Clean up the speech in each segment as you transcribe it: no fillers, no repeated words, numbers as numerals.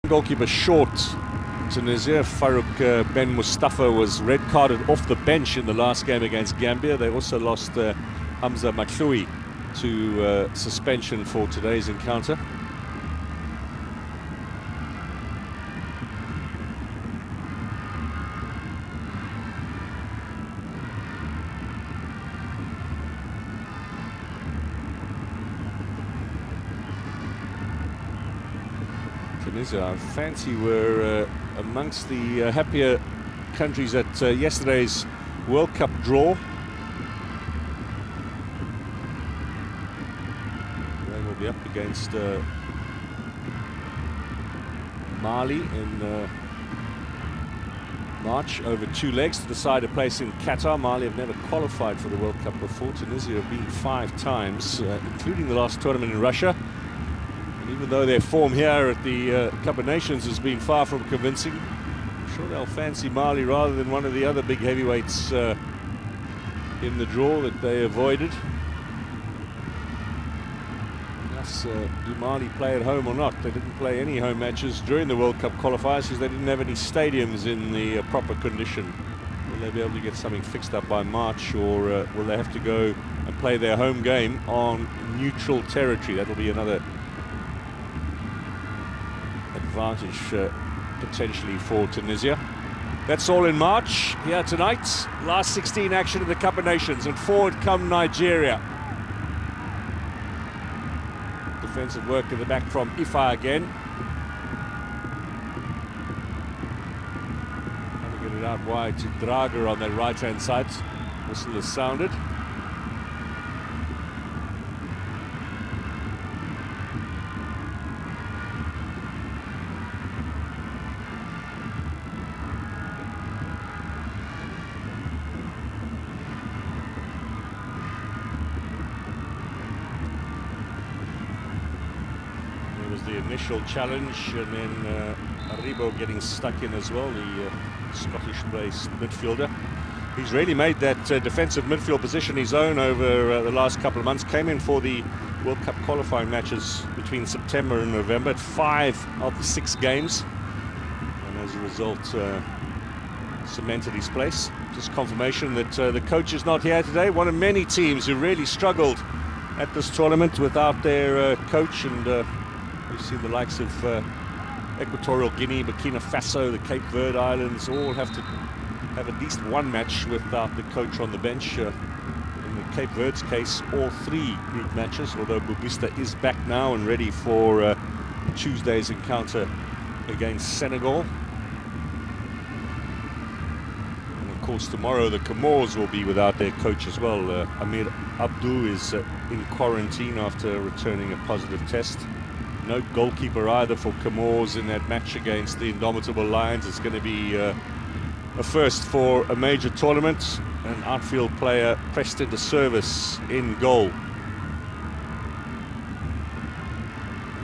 goalkeeper short. Tunisia, Farouk Ben Mustafa was red carded off the bench in the last game against Gambia. They also lost Hamza Matloui to suspension for today's encounter. Tunisia, I fancy, were amongst the happier countries at yesterday's World Cup draw. They will be up against Mali in March over 2 legs to decide a place in Qatar. Mali have never qualified for the World Cup before. Tunisia have been 5 times, including the last tournament in Russia. Even though their form here at the Cup of Nations has been far from convincing, I'm sure they'll fancy Mali rather than one of the other big heavyweights in the draw that they avoided. Thus, do Mali play at home or not? They didn't play any home matches during the World Cup qualifiers because they didn't have any stadiums in the proper condition. Will they be able to get something fixed up by March, or will they have to go and play their home game on neutral territory? That'll be another advantage potentially for Tunisia. That's all in March. Here tonight, last 16 action in the Cup of Nations, and forward come Nigeria. Defensive work in the back from Ifa again. Trying to get it out wide to Drager on that right-hand side. Whistle is sounded. The initial challenge, and then Aribo getting stuck in as well, the Scottish-based midfielder. He's really made that defensive midfield position his own over the last couple of months. Came in for the World Cup qualifying matches between September and November at 5 of the 6 games, and as a result cemented his place. Just confirmation that the coach is not here today. One of many teams who really struggled at this tournament without their coach, and we've seen the likes of Equatorial Guinea, Burkina Faso, the Cape Verde Islands all have to have at least one match without the coach on the bench. In the Cape Verde's case, all 3 group matches, although Bubista is back now and ready for Tuesday's encounter against Senegal. And of course, tomorrow the Comoros will be without their coach as well. Amir Abdou is in quarantine after returning a positive test. No goalkeeper either for Comoros in that match against the indomitable Lions. It's going to be a first for a major tournament. An outfield player pressed into service in goal.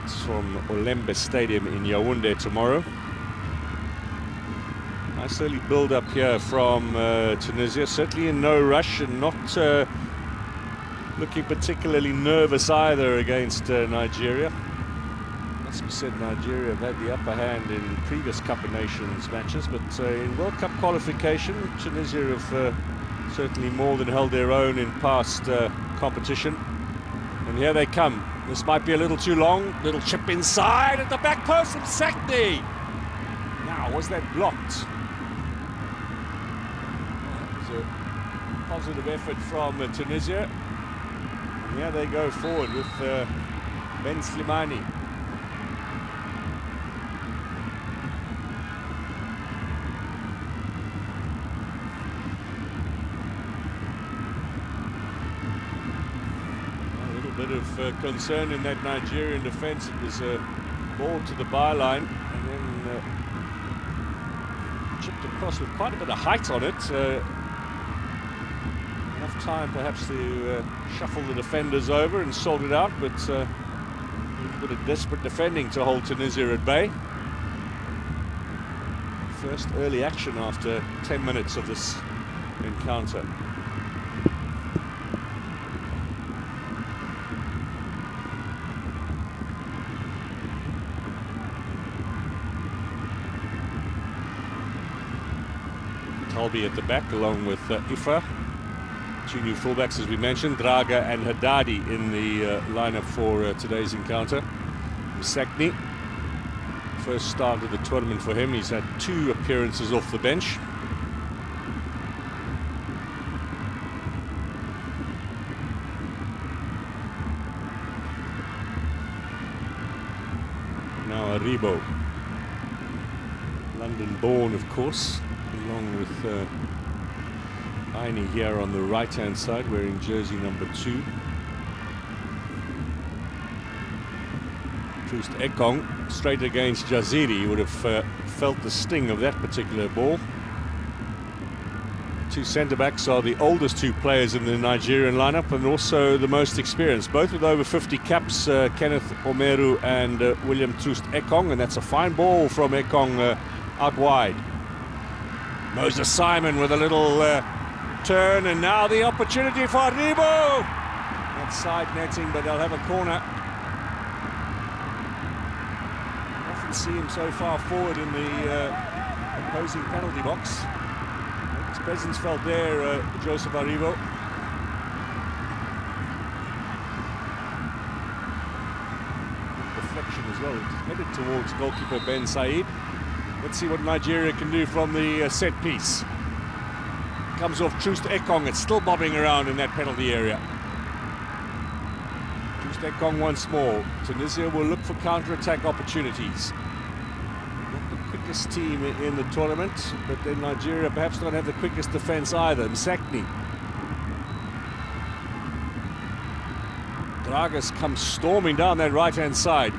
It's from Olembe Stadium in Yaoundé tomorrow. Nice early build-up here from Tunisia. Certainly in no rush, and not looking particularly nervous either against Nigeria. Must be said, Nigeria have had the upper hand in previous Cup of Nations matches, but in World Cup qualification, Tunisia have certainly more than held their own in past competition. And here they come. This might be a little too long. Little chip inside at the back post from Sakni. Now, was that blocked? That was a positive effort from Tunisia. And here they go forward with Ben Slimani. Bit of concern in that Nigerian defence. It was a ball to the byline and then chipped across with quite a bit of height on it. Enough time perhaps to shuffle the defenders over and sort it out, but a little bit of desperate defending to hold Tunisia at bay. First early action after 10 minutes of this encounter. Talbi at the back, along with Ifa. Two new fullbacks, as we mentioned, Draga and Haddadi in the lineup for today's encounter. Msakni, first start of the tournament for him. He's had 2 appearances off the bench. Now Aribo, London-born, of course, along with Aini here on the right-hand side, wearing jersey number 2. Troost Ekong, straight against Jaziri. You would have felt the sting of that particular ball. 2 centre-backs are the oldest 2 players in the Nigerian lineup, and also the most experienced, both with over 50 caps, Kenneth Omeru and William Troost Ekong, and that's a fine ball from Ekong out wide. Moses Simon with a little turn, and now the opportunity for Aribo. That's side netting, but they'll have a corner. Often see him so far forward in the opposing penalty box. His presence felt there, Joseph Aribo. Deflection as well, headed towards goalkeeper Ben Said. Let's see what Nigeria can do from the set piece. Comes off Troost Ekong, it's still bobbing around in that penalty area. Troost Ekong once more. Tunisia will look for counter-attack opportunities. Not the quickest team in the tournament, but then Nigeria perhaps don't have the quickest defence either. Msakni. Dragas comes storming down that right-hand side.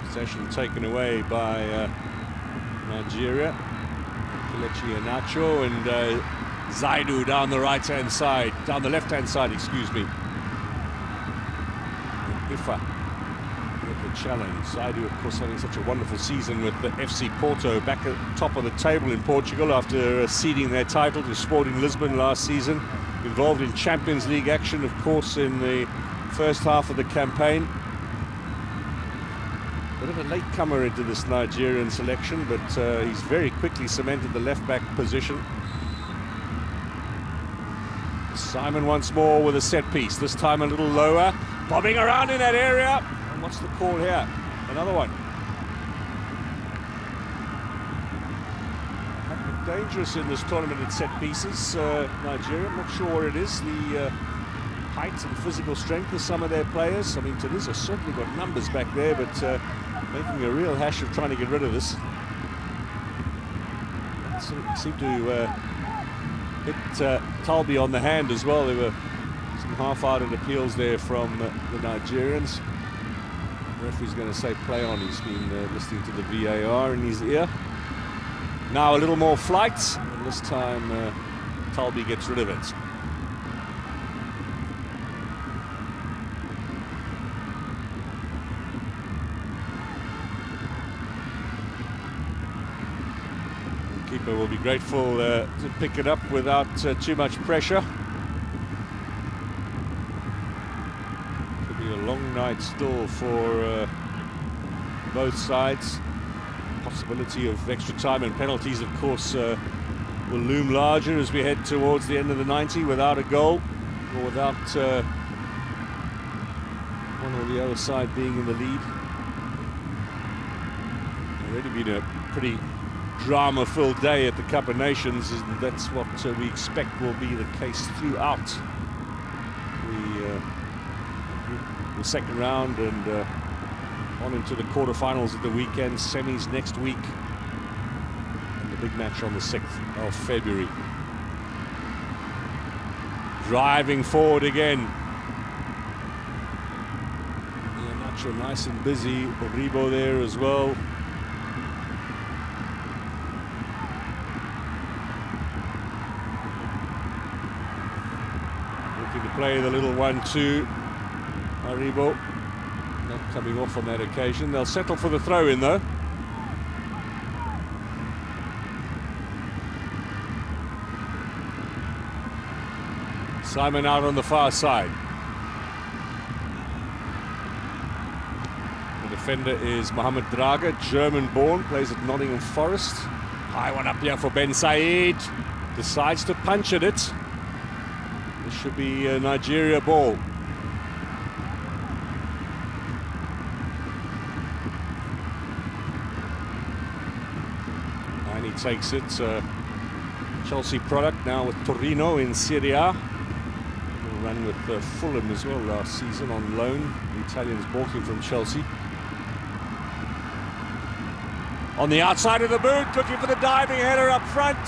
Possession taken away by Nigeria. Kelechi Iheanacho and Zaidu down the right-hand side, down the left-hand side, excuse me. Ifa with the challenge. Zaidu, of course, having such a wonderful season with the FC Porto, back at the top of the table in Portugal after ceding their title to Sporting Lisbon last season. Involved in Champions League action, of course, in the first half of the campaign. Bit of a latecomer into this Nigerian selection, but he's very quickly cemented the left-back position. Simon once more with a set piece, this time a little lower, bobbing around in that area. And what's the call here? Another one. Dangerous in this tournament at set pieces, Nigeria. I'm not sure what it is. The height and physical strength of some of their players. I mean, Tunisia certainly got numbers back there, but making a real hash of trying to get rid of this. Seemed to hit Talbi on the hand as well. There were some half-hearted appeals there from the Nigerians. The referee's going to say play on. He's been listening to the VAR in his ear. Now a little more flight, and this time Talbi gets rid of it. The keeper will be grateful to pick it up without too much pressure. Could be a long night still for both sides. Possibility of extra time and penalties, of course, will loom larger as we head towards the end of the 90 without a goal, or without one or the other side being in the lead. Already been a pretty drama-filled day at the Cup of Nations, and that's what we expect will be the case throughout the second round and on into the quarterfinals at the weekend, semis next week, and the big match on the 6th of February. Driving forward again. Iheanacho nice and busy. Oribo there as well. Looking to play the little 1-2. Oribo. Not coming off on that occasion. They'll settle for the throw-in, though. Simon out on the far side. The defender is Mohamed Draga, German-born, plays at Nottingham Forest. High one up here for Ben Said. Decides to punch at it. This should be a Nigeria ball. And he takes it. Chelsea product now with Torino in Serie A. Ran with Fulham as well last season on loan. The Italians bought him from Chelsea. On the outside of the boot, looking for the diving header up front.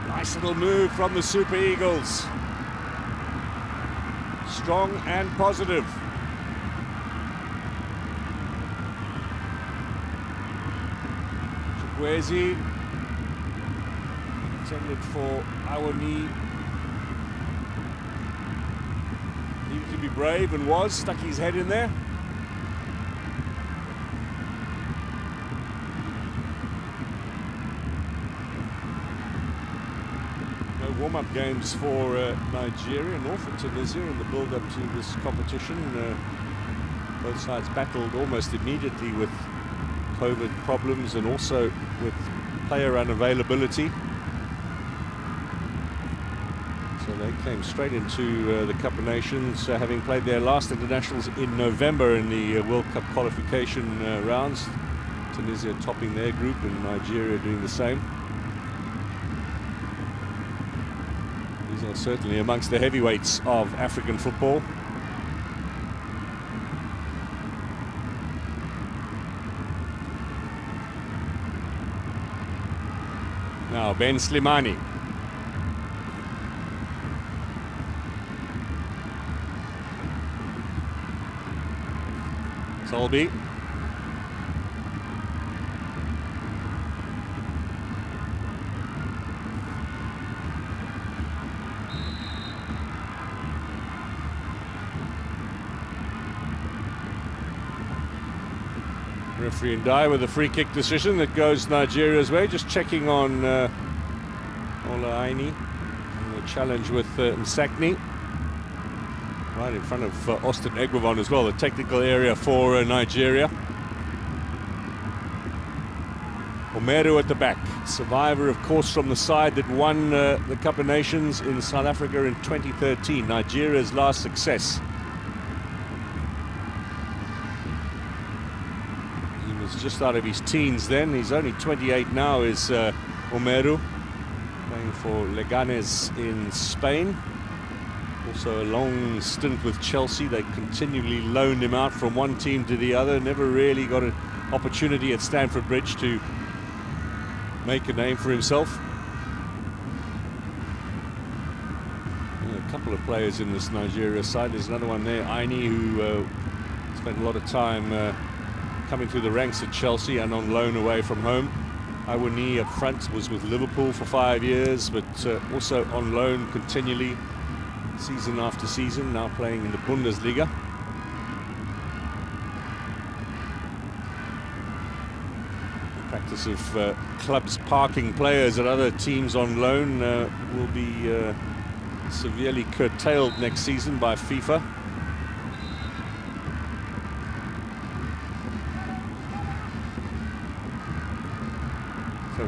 Nice little move from the Super Eagles. Strong and positive. Chukwueze intended for Awani. Needed to be brave and was, stuck his head in there. Warm-up games for Nigeria, nor for Tunisia in the build-up to this competition. Both sides battled almost immediately with COVID problems and also with player unavailability. So they came straight into the Cup of Nations, having played their last internationals in November in the World Cup qualification rounds. Tunisia topping their group and Nigeria doing the same. These are certainly amongst the heavyweights of African football. Now Ben Slimani. Solby. Referee Ndai with a free kick decision that goes Nigeria's way. Just checking on Ola Aini and the challenge with Msakni. Right in front of Austin Egwavon as well, the technical area for Nigeria. Omeru at the back, survivor of course from the side that won the Cup of Nations in South Africa in 2013, Nigeria's last success. Just out of his teens then. He's only 28 now, is Omeru, playing for Leganes in Spain. Also a long stint with Chelsea. They continually loaned him out from one team to the other. Never really got an opportunity at Stamford Bridge to make a name for himself. A couple of players in this Nigeria side. There's another one there, Aini, who spent a lot of time coming through the ranks at Chelsea and on loan away from home. Awani up front was with Liverpool for 5 years, but also on loan continually, season after season, now playing in the Bundesliga. The practice of clubs parking players at other teams on loan will be severely curtailed next season by FIFA.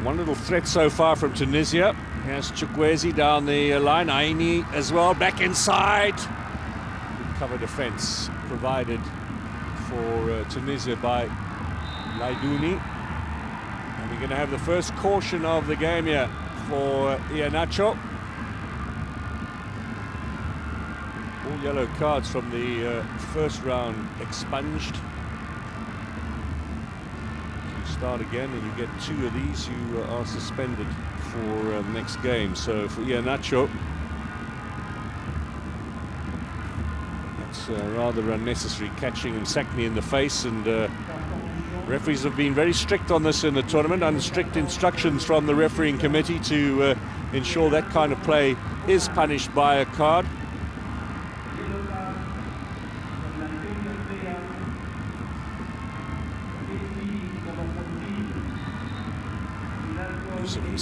One little threat so far from Tunisia. Here's Chukwueze down the line. Aini as well, back inside. Good cover defence provided for Tunisia by Laidouni. And we're going to have the first caution of the game here for Iheanacho. All yellow cards from the first round expunged. Start again and you get 2 of these, you are suspended for next game. So for Iheanacho, that's rather unnecessary, catching Msakni in the face, and referees have been very strict on this in the tournament, under strict instructions from the refereeing committee to ensure that kind of play is punished by a card.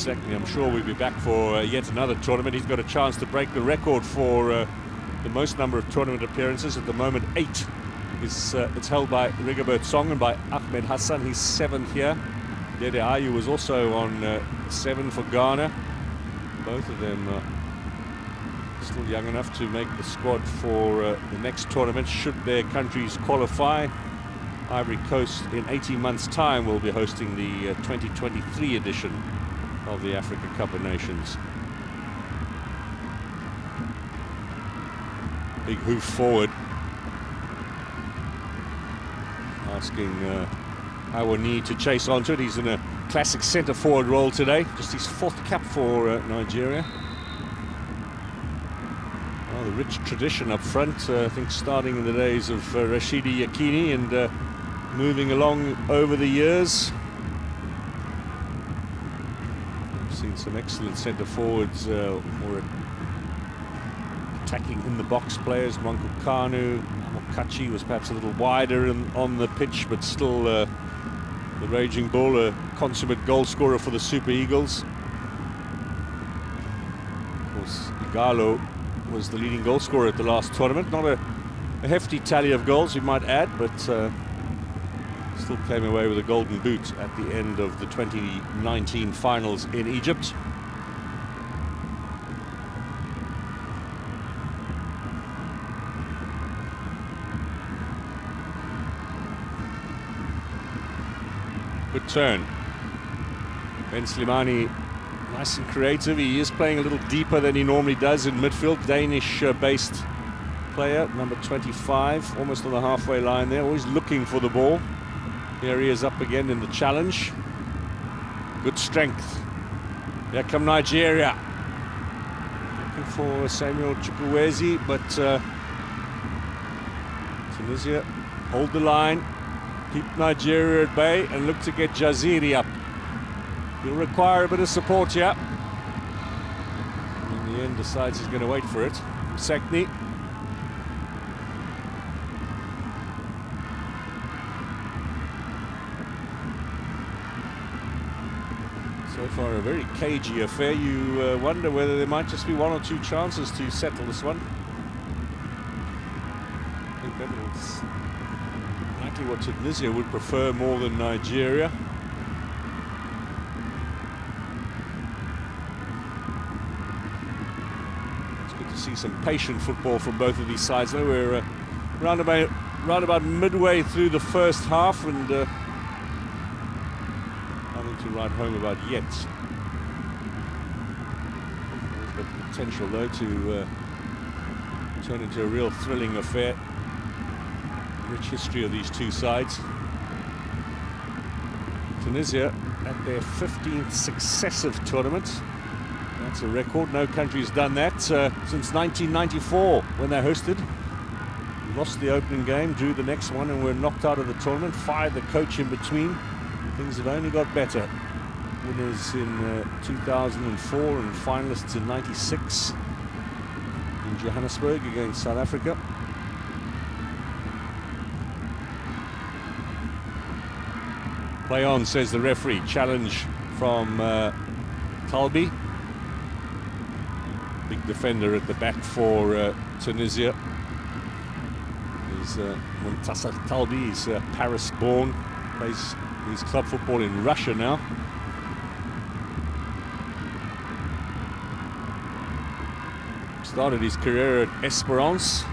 I'm sure we'll be back for yet another tournament. He's got a chance to break the record for the most number of tournament appearances. At the moment, 8. It's held by Rigobert Song and by Ahmed Hassan. He's 7th here. Dede Ayew was also on 7 for Ghana. Both of them still young enough to make the squad for the next tournament, should their countries qualify. Ivory Coast in 18 months' time will be hosting the 2023 edition of the Africa Cup of Nations. Big hoof forward, asking Awoni to chase onto it. He's in a classic centre-forward role today, just his 4th cap for Nigeria. Well, the rich tradition up front, I think starting in the days of Rashidi Yakini and moving along over the years. We've seen some excellent centre-forwards, or attacking in the box players. Nwankwo Kanu, Amokachi was perhaps a little wider on the pitch, but still the Raging Bull, a consummate goal scorer for the Super Eagles. Of course, Igalo was the leading goal scorer at the last tournament. Not a hefty tally of goals, we might add, but still came away with a golden boot at the end of the 2019 finals in Egypt. Good turn. Ben Slimani, nice and creative. He is playing a little deeper than he normally does in midfield. Danish-based player, number 25, almost on the halfway line there, always looking for the ball. Here he is up again in the challenge. Good strength. Here come Nigeria. Looking for Samuel Chukwueze, but Tunisia hold the line. Keep Nigeria at bay and look to get Jaziri up. He'll require a bit of support here. In the end, decides he's going to wait for it. Sekni. So far, a very cagey affair. You wonder whether there might just be 1 or 2 chances to settle this one. I think that was exactly what Tunisia would prefer more than Nigeria. It's good to see some patient football from both of these sides. Now we're round about midway through the first half, and nothing to write home about yet. There's got the potential though to turn into a real thrilling affair. Rich history of these two sides. Tunisia at their 15th successive tournament. That's a record. No country's done that since 1994 when they hosted. Lost the opening game, drew the next one, and were knocked out of the tournament. Fired the coach in between. Things have only got better. Winners in 2004 and finalists in '96 in Johannesburg against South Africa. Play on, says the referee. Challenge from Talbi. Big defender at the back for Tunisia. He's Muntasa Talbi. He's Paris-born. Plays his club football in Russia now. Started his career at Esperance.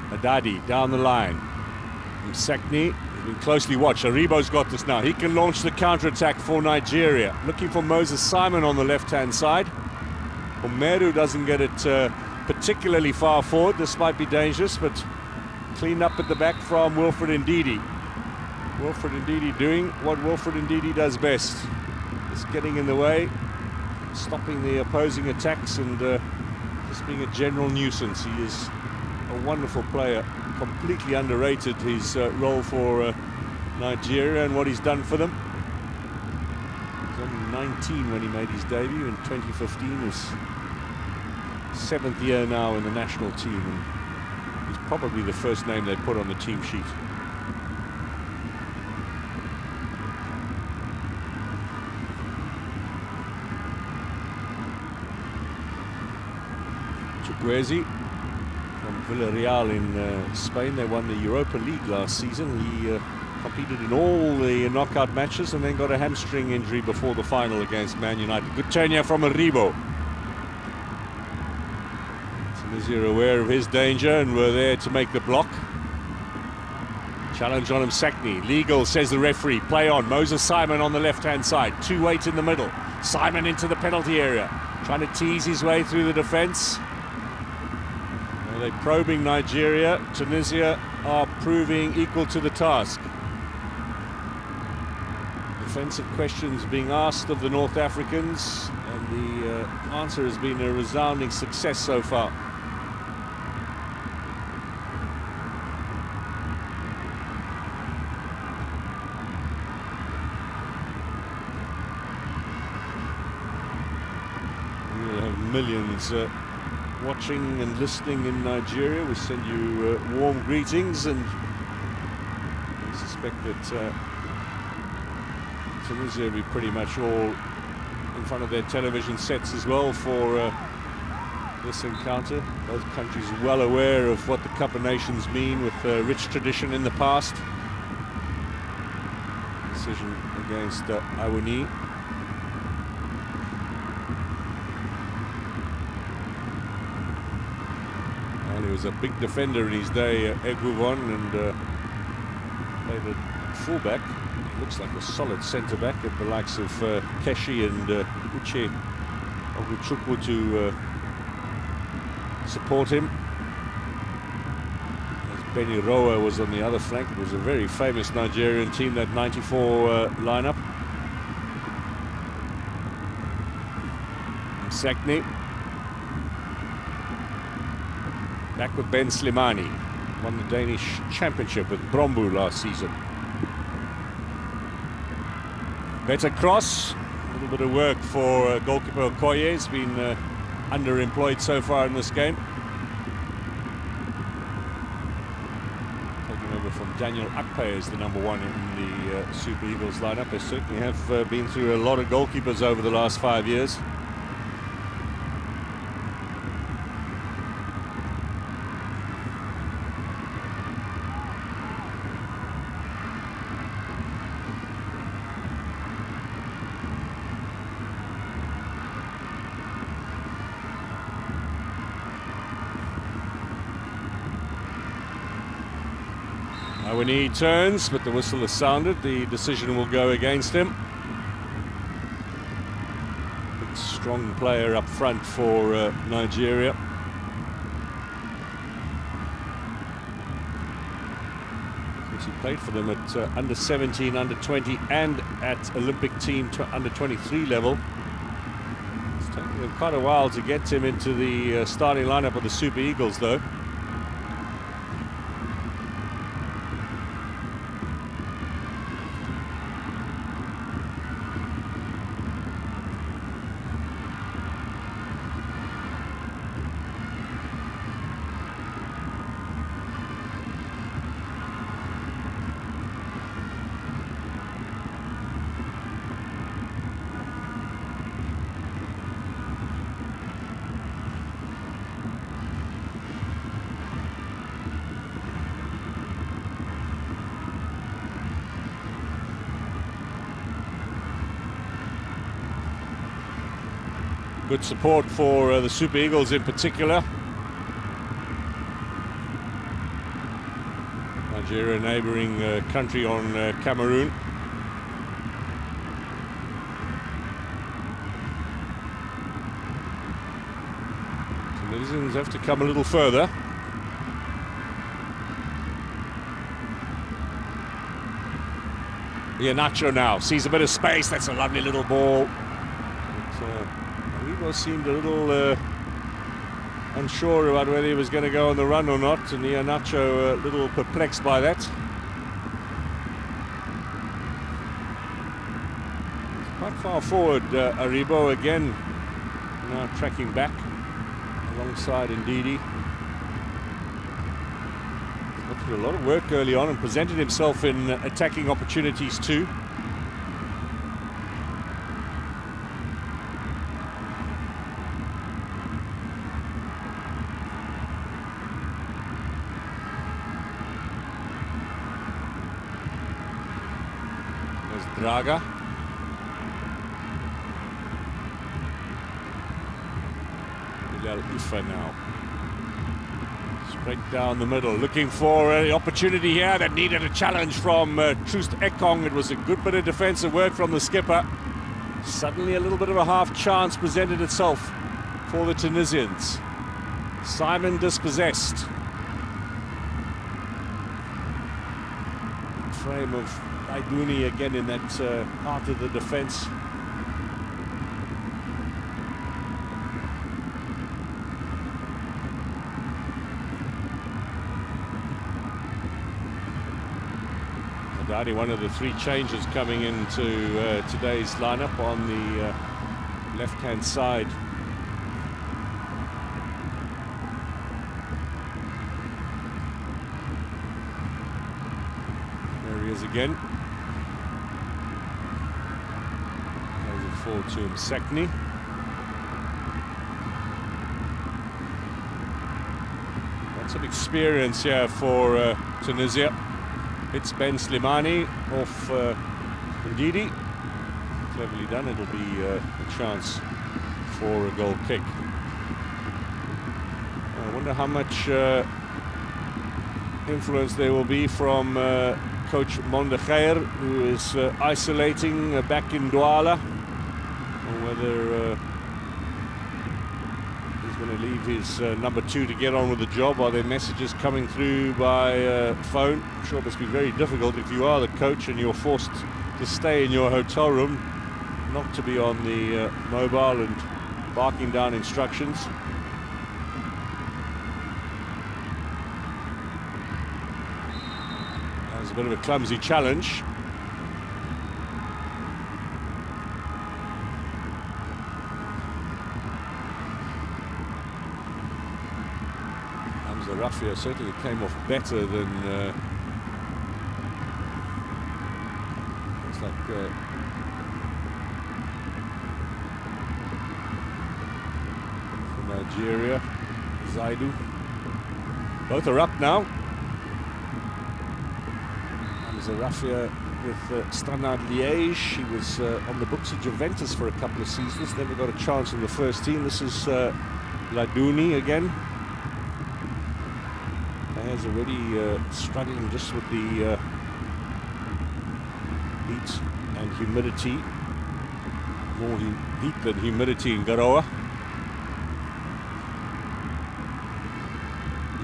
Adadi down the line. Msakni. Been closely watched. Aribo's got this now. He can launch the counter-attack for Nigeria. Looking for Moses Simon on the left-hand side. Omeru doesn't get it particularly far forward. This might be dangerous, but cleaned up at the back from Wilfred Ndidi. Wilfred Ndidi doing what Wilfred Ndidi does best. Just getting in the way, stopping the opposing attacks, and just being a general nuisance. He is a wonderful player. Completely underrated his role for Nigeria and what he's done for them. He was only 19 when he made his debut in 2015. His 7th year now in the national team, and he's probably the first name they put on the team sheet. Chukwueze from Villarreal in Spain. They won the Europa League last season. He Competed in all the knockout matches and then got a hamstring injury before the final against Man United. Good turn here from Aribo. Tunisia are aware of his danger and were there to make the block. Challenge on him, Sakni. Legal, says the referee. Play on. Moses Simon on the left-hand side. 2-8 in the middle. Simon into the penalty area. Trying to tease his way through the defence. They're probing Nigeria. Tunisia are proving equal to the task. Defensive questions being asked of the North Africans, and the answer has been a resounding success so far. We'll have millions watching and listening in Nigeria. We send you warm greetings, and we suspect that Tunisia will be pretty much all in front of their television sets as well for this encounter. Both countries well aware of what the Cup of Nations mean, with a rich tradition in the past. Decision against Ivory. He was a big defender in his day, Eguivon, and played at fullback. He looks like a solid centre-back, at the likes of Keshi and Uche Oguchukwu to support him. As Benny Roa was on the other flank. It was a very famous Nigerian team, that 94 lineup. Sakni. Back with Ben Slimani, won the Danish championship with Brombu last season. Better cross, a little bit of work for goalkeeper Okoye. He's been underemployed so far in this game. Taking over from Daniel Akpe as the #1 in the Super Eagles lineup. They certainly have been through a lot of goalkeepers over the last 5 years. When he turns, but the whistle has sounded, the decision will go against him. Big, strong player up front for Nigeria. He played for them at under 17, under 20, and at Olympic team under 23 level. It's taken them quite a while to get him into the starting lineup of the Super Eagles, though. Good support for the Super Eagles in particular. Nigeria, neighbouring country on Cameroon. Tunisians have to come a little further. Iheanacho now sees a bit of space. That's a lovely little ball. He seemed a little unsure about whether he was going to go on the run or not, and Iheanacho a little perplexed by that. Quite far forward, Aribo again, now tracking back alongside Ndidi. Got through a lot of work early on and presented himself in attacking opportunities too. Draga. Ifa now. Straight down the middle, looking for an opportunity here that needed a challenge from Troost Ekong. It was a good bit of defensive work from the skipper. Suddenly a little bit of a half chance presented itself for the Tunisians. Simon dispossessed. Frame of Aidouni again in that part of the defense. Madani, one of the three changes coming into today's lineup on the left-hand side. There he is again. Plays it forward to him, Sekni. Lots of experience here for Tunisia. It's Ben Slimani off Ndidi. Cleverly done. It'll be a chance for a goal kick. I wonder how much influence there will be from coach Mondekheir, who is isolating back in Douala, or whether he's going to leave his number 2 to get on with the job. Are there messages coming through by phone? I'm sure it must be very difficult if you are the coach and you're forced to stay in your hotel room, not to be on the mobile and barking down instructions. That was a bit of a clumsy challenge. Rafia certainly came off better than looks like from Algeria, Zaidu. Both are up now. Rafia with Standard Liège. He was on the books of Juventus for a couple of seasons, never got a chance in the first team. This is Ladouni again. Is already struggling just with the heat and humidity. More heat than humidity in Garoa.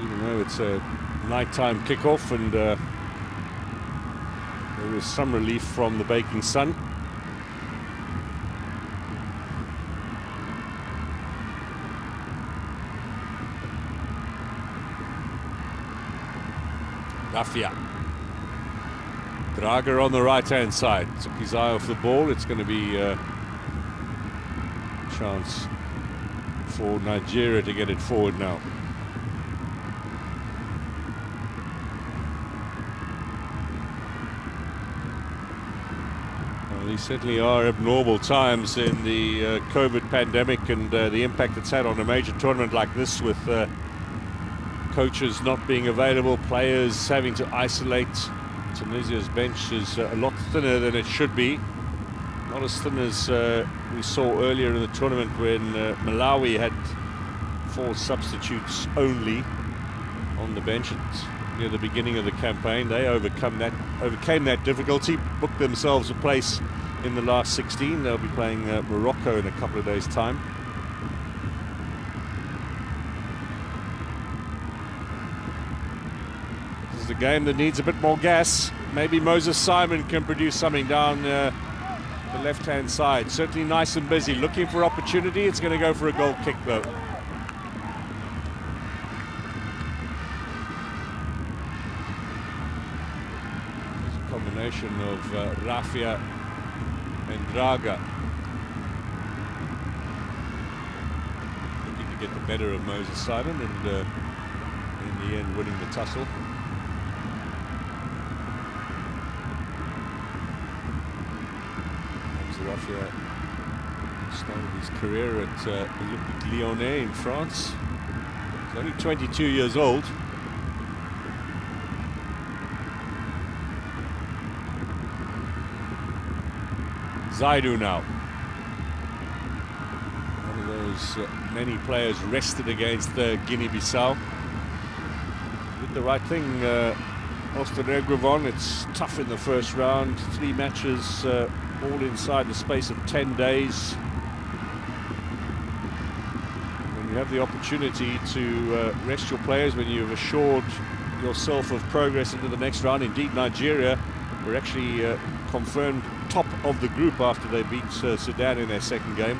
Even though it's a nighttime kickoff and there is some relief from the baking sun. Rafia. Draga on the right-hand side. Took his eye off the ball. It's going to be a chance for Nigeria to get it forward now. Well, these certainly are abnormal times in the COVID pandemic and the impact it's had on a major tournament like this, with coaches not being available, players having to isolate. Tunisia's bench is a lot thinner than it should be. Not as thin as we saw earlier in the tournament when Malawi had 4 substitutes only on the bench near the beginning of the campaign. They overcame that difficulty, booked themselves a place in the last 16. They'll be playing Morocco in a couple of days' time. A game that needs a bit more gas. Maybe Moses Simon can produce something down the left-hand side. Certainly nice and busy, looking for opportunity. It's going to go for a goal kick though. There's a combination of Rafia and Draga. Looking to get the better of Moses Simon and in the end winning the tussle. Rafia started his career at Olympique Lyonnais in France. He's only 22 years old. Zaidu now. One of those many players rested against Guinea-Bissau. Did the right thing, Osternegrevon. It's tough in the first round. 3 matches all inside the space of 10 days. When you have the opportunity to rest your players, when you've assured yourself of progress into the next round. Indeed, Nigeria were actually confirmed top of the group after they beat Sudan in their second game.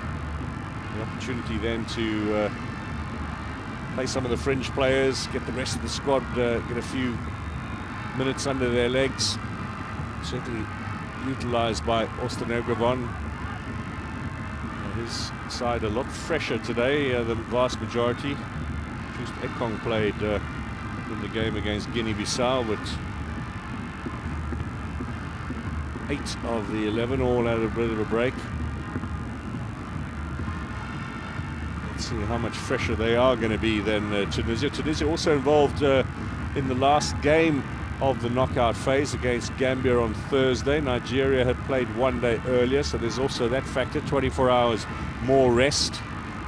The opportunity then to play some of the fringe players, get the rest of the squad, get a few minutes under their legs. Certainly utilised by Osternegrevon. His side a lot fresher today, the vast majority. Just Ekong played in the game against Guinea-Bissau, but 8 of the 11 all had a bit of a break. Let's see how much fresher they are going to be than Tunisia. Tunisia also involved in the last game of the knockout phase against Gambia on Thursday. Nigeria had played 1 day earlier, so there's also that factor, 24 hours more rest.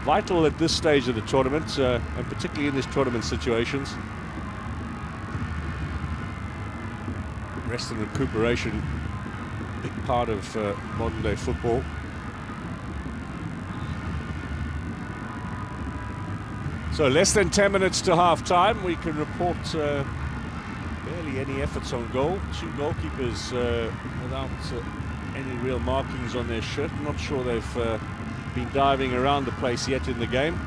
Vital at this stage of the tournament, and particularly in these tournament situations. Rest and recuperation, big part of modern day football. So less than 10 minutes to half time. We can report barely any efforts on goal. 2 goalkeepers without any real markings on their shirt. I'm not sure they've been diving around the place yet in the game.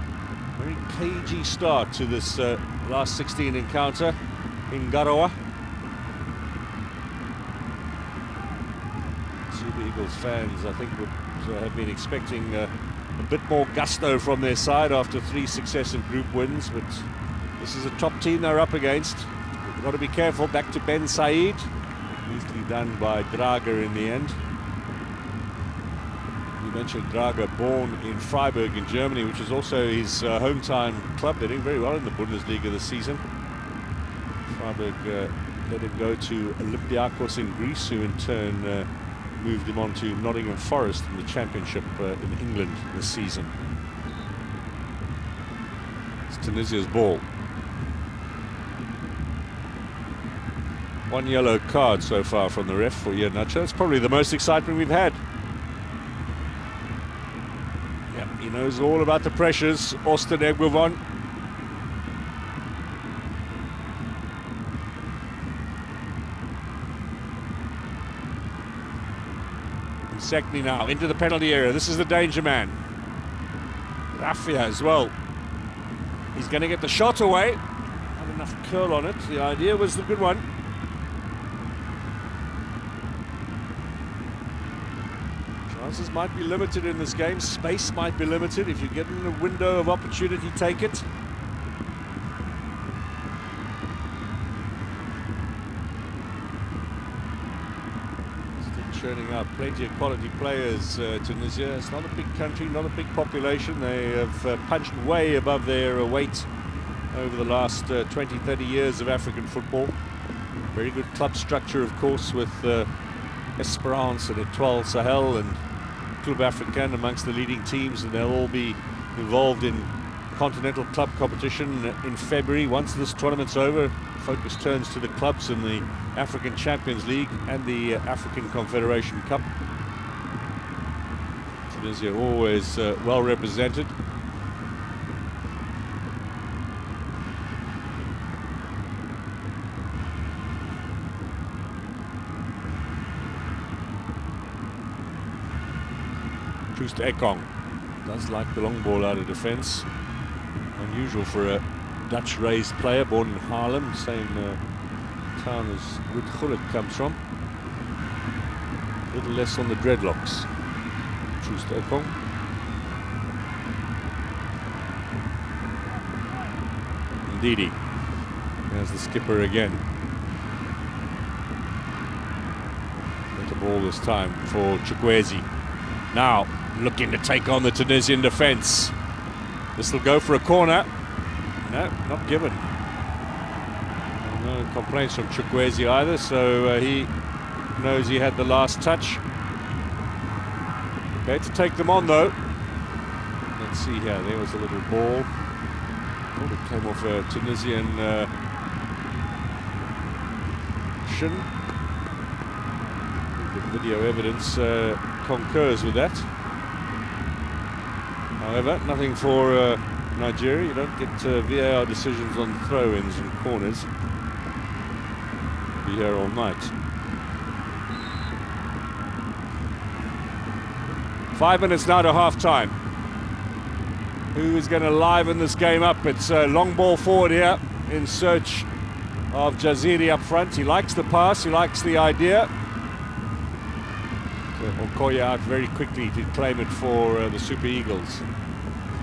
Very cagey start to this last 16 encounter in Garoua. Super Eagles fans, I think, would have been expecting a bit more gusto from their side after 3 successive group wins, but this is a top team they're up against. We've got to be careful. Back to Ben Said. Easily done by Drager in the end. You mentioned Drager, born in Freiburg in Germany, which is also his hometown club. They're doing very well in the Bundesliga this season. Freiburg let him go to Olympiacos in Greece, who in turn moved him on to Nottingham Forest in the Championship in England this season. It's Tunisia's ball. 1 yellow card so far from the ref for Iheanacho. It's probably the most excitement we've had. Yeah, he knows all about the pressures. Osternegrevon. Sekni now into the penalty area. This is the danger man. Rafia as well. He's going to get the shot away. Not enough curl on it. The idea was the good one. Chances might be limited in this game. Space might be limited. If you get in a window of opportunity, take it. Churning out plenty of quality players, Tunisia. It's not a big country, not a big population. They have punched way above their weight over the last 20, 30 years of African football. Very good club structure, of course, with Esperance and Etoile Sahel and Club Africain amongst the leading teams, and they'll all be involved in continental club competition in February. Once this tournament's over, focus turns to the clubs in the African Champions League and the African Confederation Cup. Tunisia always well represented. Just Ekong does like the long ball out of defence. Unusual for a Dutch raised player born in Haarlem, same town as Ruud Gullit comes from. A little less on the dreadlocks. Choose to Ekong. Ndidi. There's the skipper again. Better ball this time for Chukwueze. Now looking to take on the Tunisian defence. This will go for a corner. No, not given. No complaints from Chukwueze either, so he knows he had the last touch. Prepared to take them on though. Let's see here, there was a little ball. Oh, it came off a Tunisian shin. The video evidence concurs with that. However, nothing for Nigeria. You don't get VAR decisions on throw-ins and corners. Be here all night. 5 minutes now to half-time. Who is going to liven this game up? It's a long ball forward here in search of Jaziri up front. He likes the pass, he likes the idea. So Okoye out very quickly to claim it for the Super Eagles.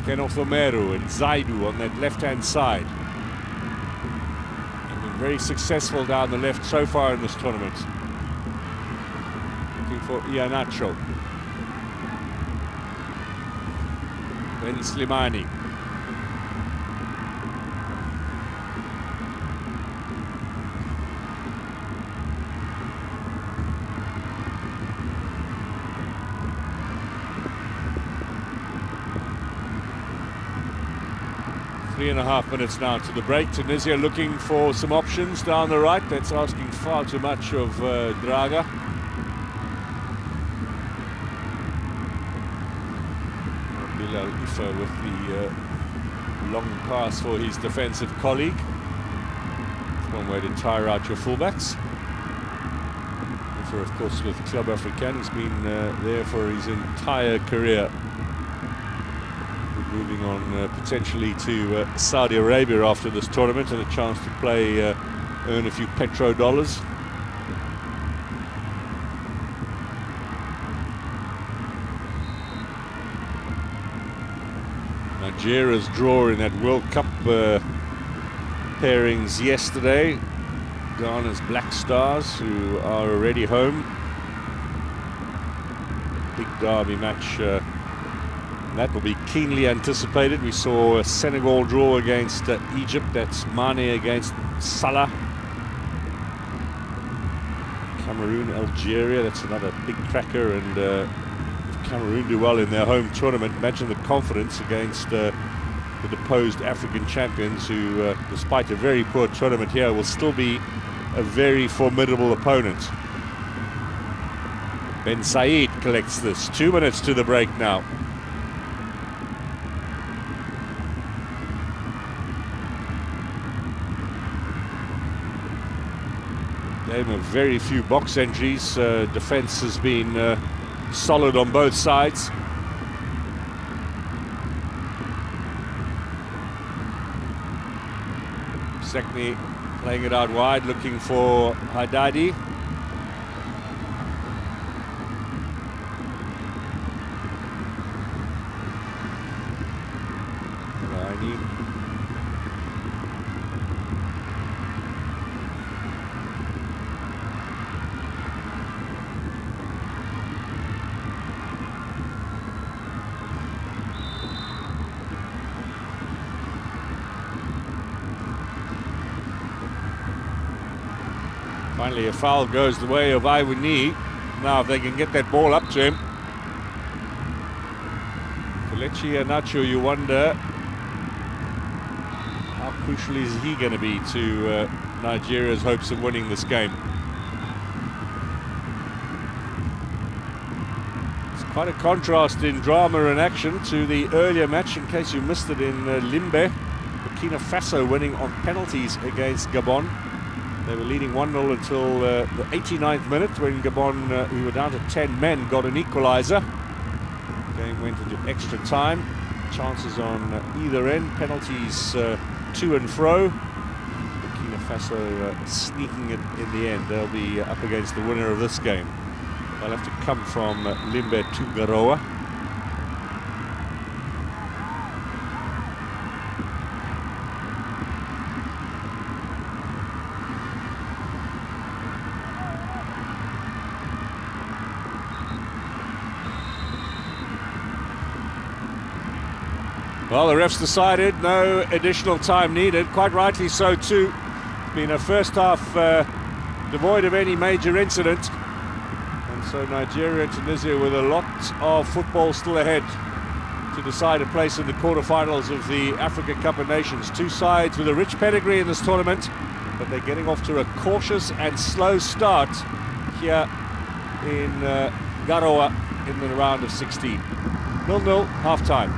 Kenothomeru and Zaidu on that left-hand side. They've been very successful down the left so far in this tournament. Looking for Iheanacho. Ben Slimani. Three and a half minutes now to the break. Tunisia looking for some options down the right. That's asking far too much of Draga. Bilal Ifa with the long pass for his defensive colleague. It's one way to tire out your fullbacks. Ifa, of course, with Club Africain, he's been there for his entire career. Moving on potentially to Saudi Arabia after this tournament and a chance to play, earn a few petrodollars. Nigeria's draw in that World Cup pairings yesterday. Ghana's Black Stars, who are already home. Big derby match. That will be keenly anticipated. We saw a Senegal draw against Egypt. That's Mane against Salah. Cameroon, Algeria. That's another big cracker. And if Cameroon do well in their home tournament, imagine the confidence against the deposed African champions, who, despite a very poor tournament here, will still be a very formidable opponent. Ben Said collects this. 2 minutes to the break now. Game of very few box entries. Defence has been solid on both sides. Sekni playing it out wide, looking for Haddadi. Finally, a foul goes the way of Ivory. Now, if they can get that ball up to him. Kelechi Iheanacho, you wonder how crucial is he going to be to Nigeria's hopes of winning this game. It's quite a contrast in drama and action to the earlier match, in case you missed it, in Limbe. Burkina Faso winning on penalties against Gabon. They were leading 1-0 until the 89th minute, when Gabon, who were down to 10 men, got an equaliser. The game went into extra time. Chances on either end, penalties to and fro. Burkina Faso sneaking it in the end. They'll be up against the winner of this game. They'll have to come from Limbe to Garoua. Well, the refs decided no additional time needed, quite rightly so too. It's been a first half devoid of any major incident, and So Nigeria and Tunisia with a lot of football still ahead to decide a place in the quarterfinals of the Africa Cup of Nations. Two sides with a rich pedigree in this tournament, but they're getting off to a cautious and slow start here in Garowe in the round of 16. 0-0, half-time.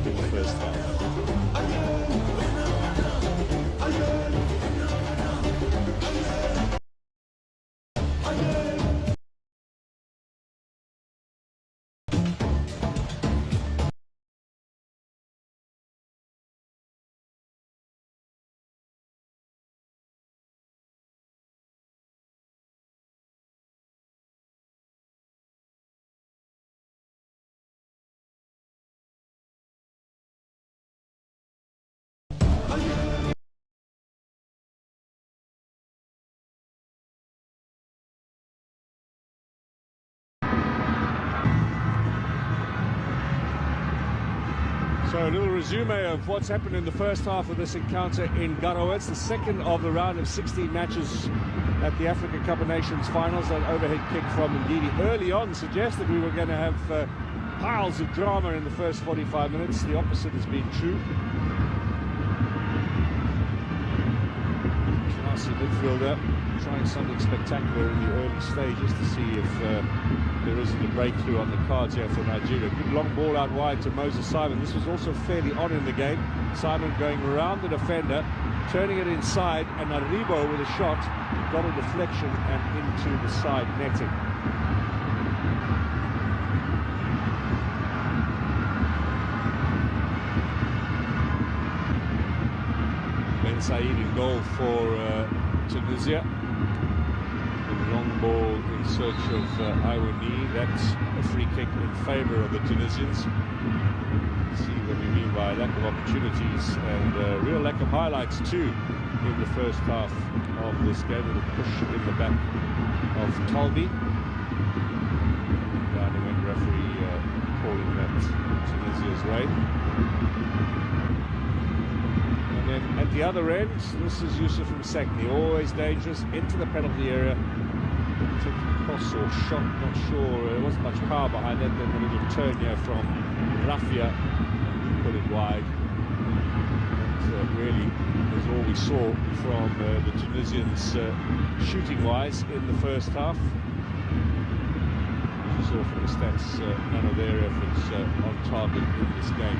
In the first half. So a little resume of what's happened in the first half of this encounter in Garowe. It's the second of the round of 16 matches at the Africa Cup of Nations finals. That overhead kick from Ndidi early on suggested we were going to have piles of drama in the first 45 minutes. The opposite has been true. Classy midfielder trying something spectacular in the early stages to see if there isn't a breakthrough on the cards here for Nigeria. Good long ball out wide to Moses Simon. This was also fairly on in the game. Simon going around the defender, turning it inside, and Aribo with a shot got a deflection and into the side netting. Ben Said in goal for Tunisia. The long ball in search of Ivory. That's a free kick in favour of the Tunisians. See what we mean by lack of opportunities and real lack of highlights too in the first half of this game, with a push in the back of Talbi. Dining end referee calling that Tunisia's way. And then at the other end, this is Yusuf Msekni, always dangerous, into the penalty area. Took a cross or shot, not sure. There wasn't much power behind that. Then the little turn here from Rafia, put it wide. That really is all we saw from the Tunisians shooting-wise in the first half. As you saw from the stats, none of their efforts on target in this game.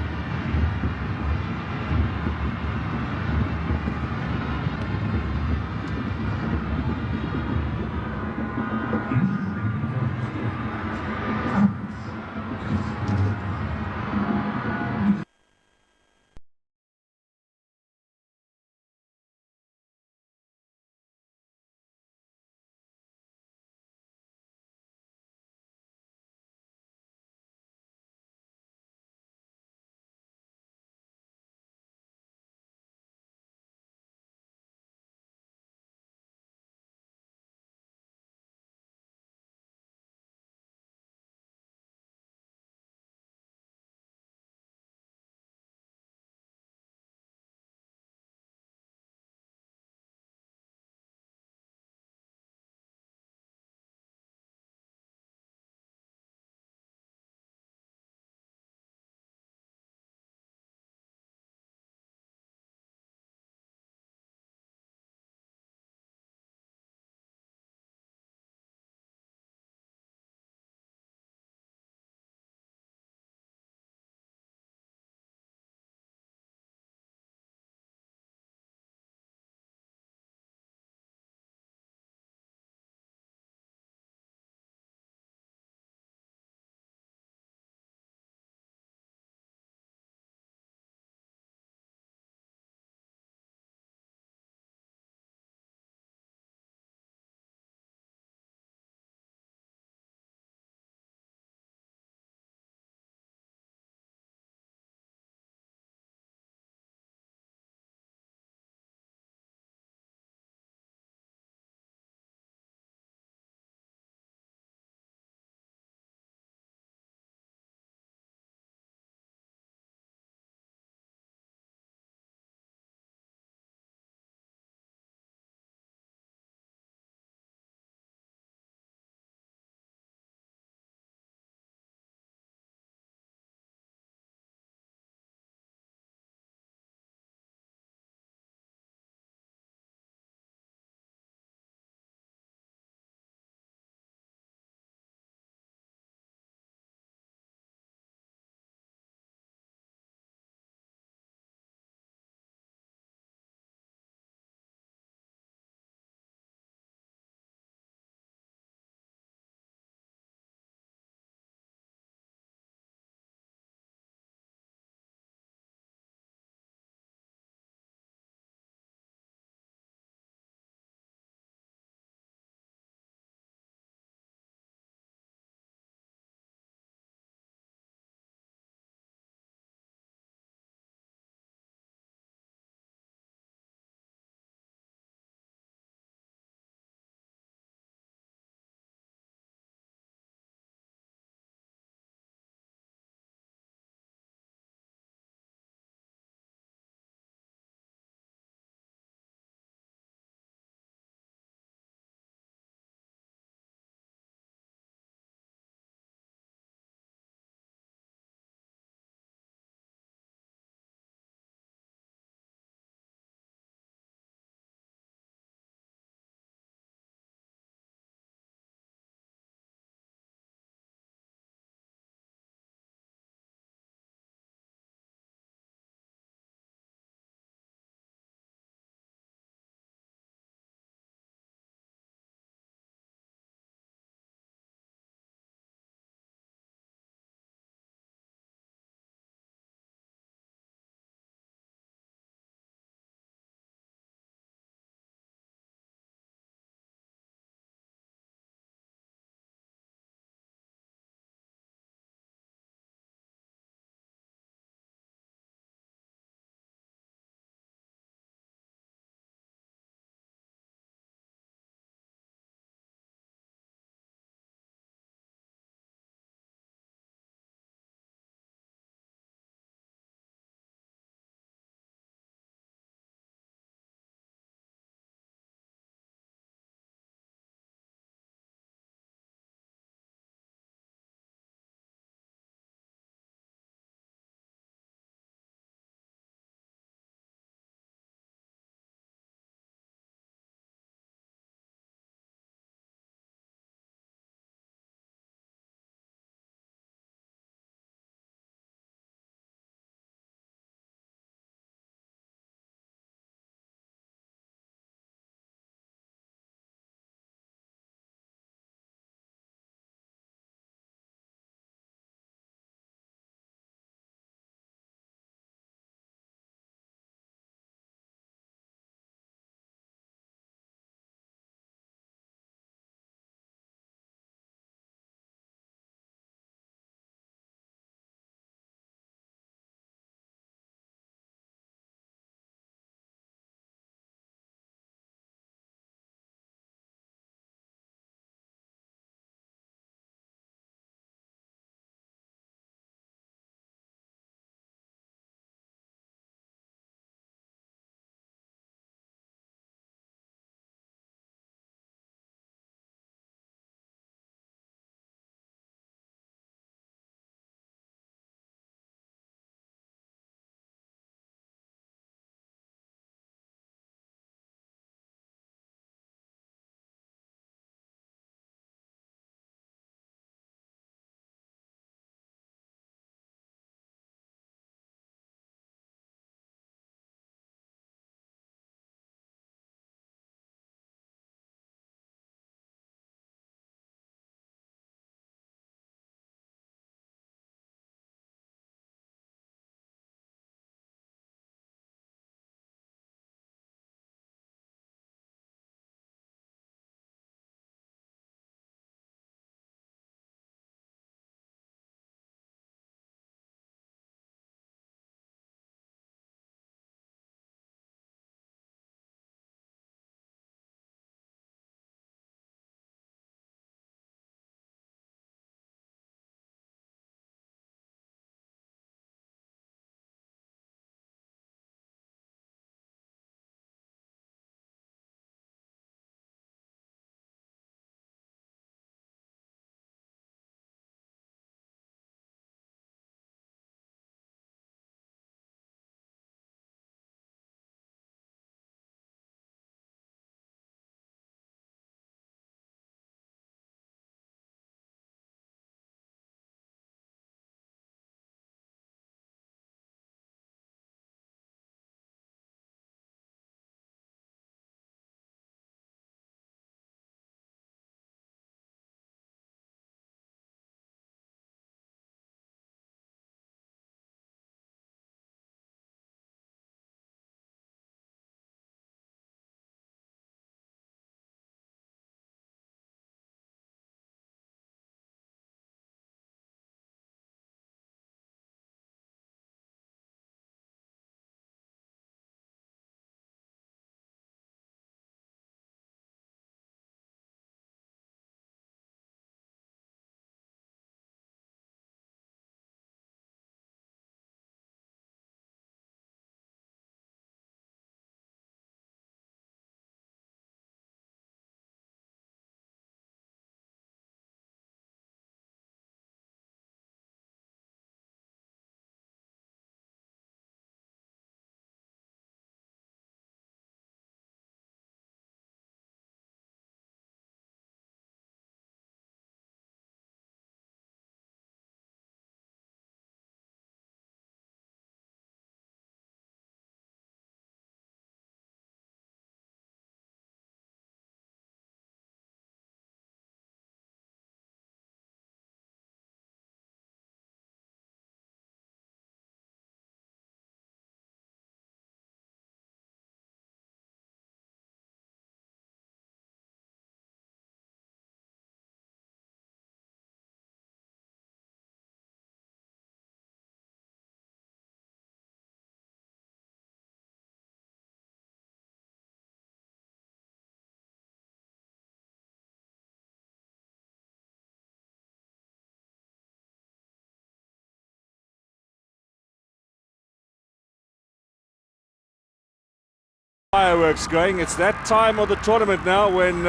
Fireworks going. It's that time of the tournament now when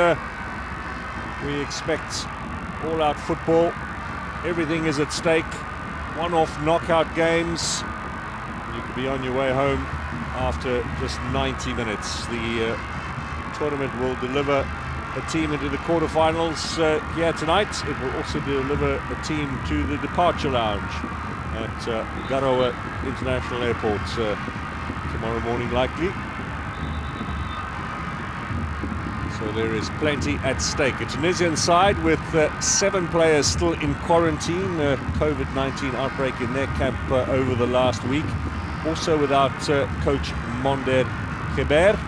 we expect all-out football. Everything is at stake. One-off knockout games. You could be on your way home after just 90 minutes. The tournament will deliver a team into the quarterfinals here tonight. It will also deliver a team to the departure lounge at Garowe International Airport tomorrow morning likely. So there is plenty at stake. A Tunisian side with 7 players still in quarantine. COVID-19 outbreak in their camp over the last week. Also without coach Monder Keber.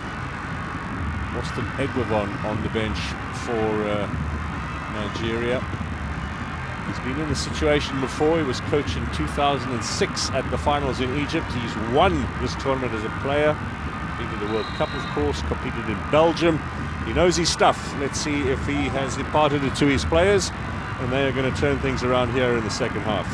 Austin Egwavon on the bench for Nigeria. He's been in this situation before. He was coach in 2006 at the finals in Egypt. He's won this tournament as a player. Competed in the World Cup, of course, competed in Belgium. He knows his stuff. Let's see if he has imparted it to his players, and they are going to turn things around here in the second half.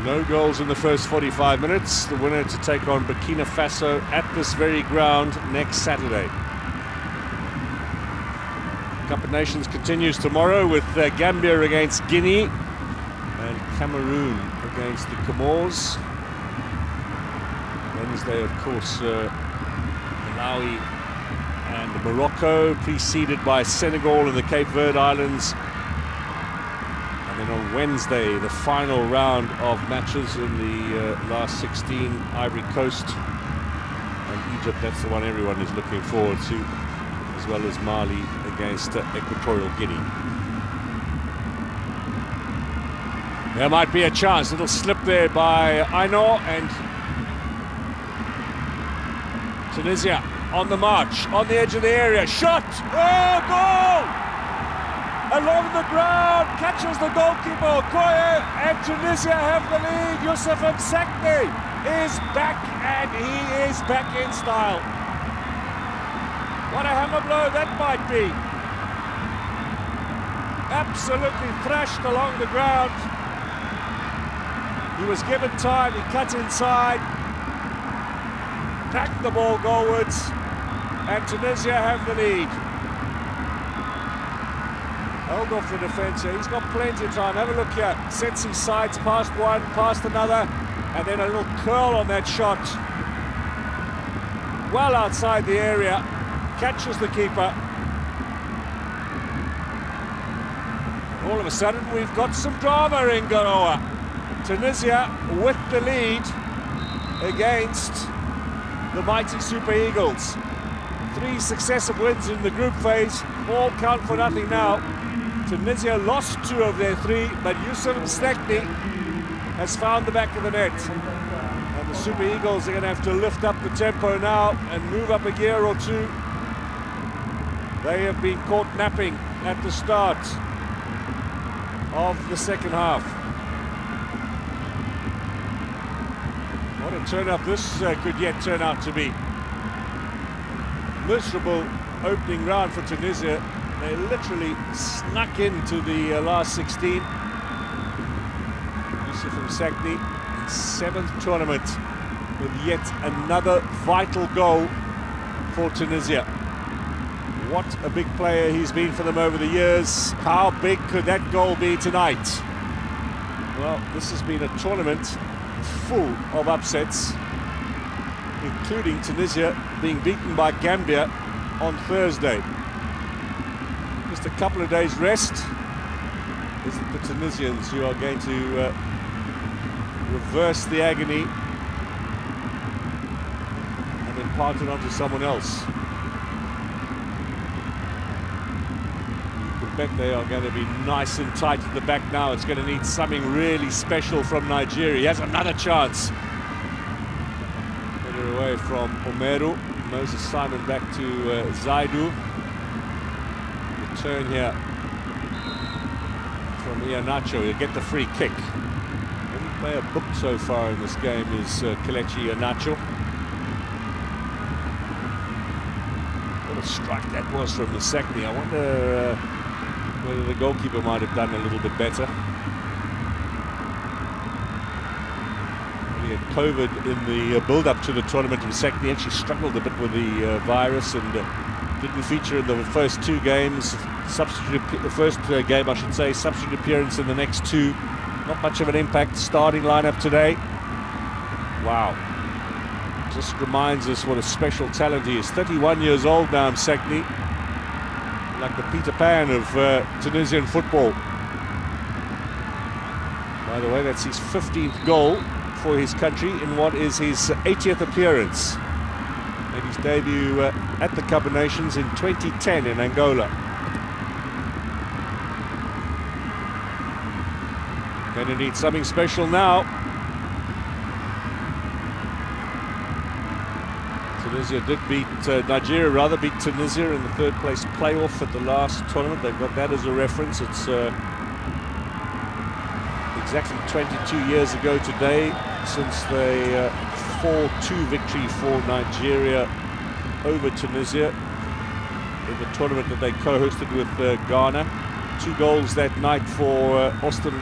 No goals in the first 45 minutes. The winner to take on Burkina Faso at this very ground next Saturday. Cup of Nations continues tomorrow with Gambia against Guinea and Cameroon against the Comoros. Wednesday, of course, Malawi and Morocco, preceded by Senegal and the Cape Verde Islands. And then on Wednesday, the final round of matches in the last 16, Ivory Coast and Egypt. That's the one everyone is looking forward to, as well as Mali against Equatorial Guinea. There might be a chance. Little slip there by Aino, and Tunisia on the march, on the edge of the area, shot! Oh, goal! Along the ground, catches the goalkeeper, Okoye, and Tunisia have the lead. Youssef Msakni is back, and he is back in style. What a hammer blow that might be. Absolutely thrashed along the ground. He was given time, he cut inside, tacked the ball goalwards, and Tunisia have the lead. Held off the defence here. He's got plenty of time. Have a look here. Sets his sides past one, past another, and then a little curl on that shot. Well outside the area. Catches the keeper. All of a sudden, we've got some drama in Garowe. Tunisia with the lead against the mighty Super Eagles. 3 successive wins in the group phase, all count for nothing now. Tunisia lost 2 of their 3, but Youssef Msakni has found the back of the net. And the Super Eagles are going to have to lift up the tempo now and move up a gear or 2. They have been caught napping at the start of the second half. What a turn-up this could yet turn out to be. Miserable opening round for Tunisia. They literally snuck into the last 16. Youssef Msakni, 7th tournament, with yet another vital goal for Tunisia. What a big player he's been for them over the years. How big could that goal be tonight? Well, this has been a tournament full of upsets, including Tunisia being beaten by Gambia on Thursday. Just a couple of days rest. Is it the Tunisians who are going to reverse the agony and impart it onto someone else? You can bet they are going to be nice and tight at the back now. It's going to need something really special from Nigeria. He has another chance. Away from Omeru. Moses Simon back to Zaidu. The turn here from Iheanacho. He'll get the free kick. Only player booked so far in this game is Kelechi Iheanacho. What a strike that was from Msakni. I wonder whether the goalkeeper might have done a little bit better. He had COVID in the build-up to the tournament in Sekni. Actually struggled a bit with the virus and didn't feature in the first two games. The first game, I should say, substitute appearance in the next two. Not much of an impact. Starting lineup today. Wow. Just reminds us what a special talent he is. 31 years old now, Sekni. Like the Peter Pan of Tunisian football. By the way, that's his 15th goal for his country in what is his 80th appearance. Made his debut at the Cup of Nations in 2010 in Angola. Going to need something special now. Tunisia did beat, Nigeria beat Tunisia in the third place playoff at the last tournament. They've got that as a reference. It's exactly 22 years ago today since they 4-2 victory for Nigeria over Tunisia in the tournament that they co-hosted with Ghana. 2 goals that night for Austin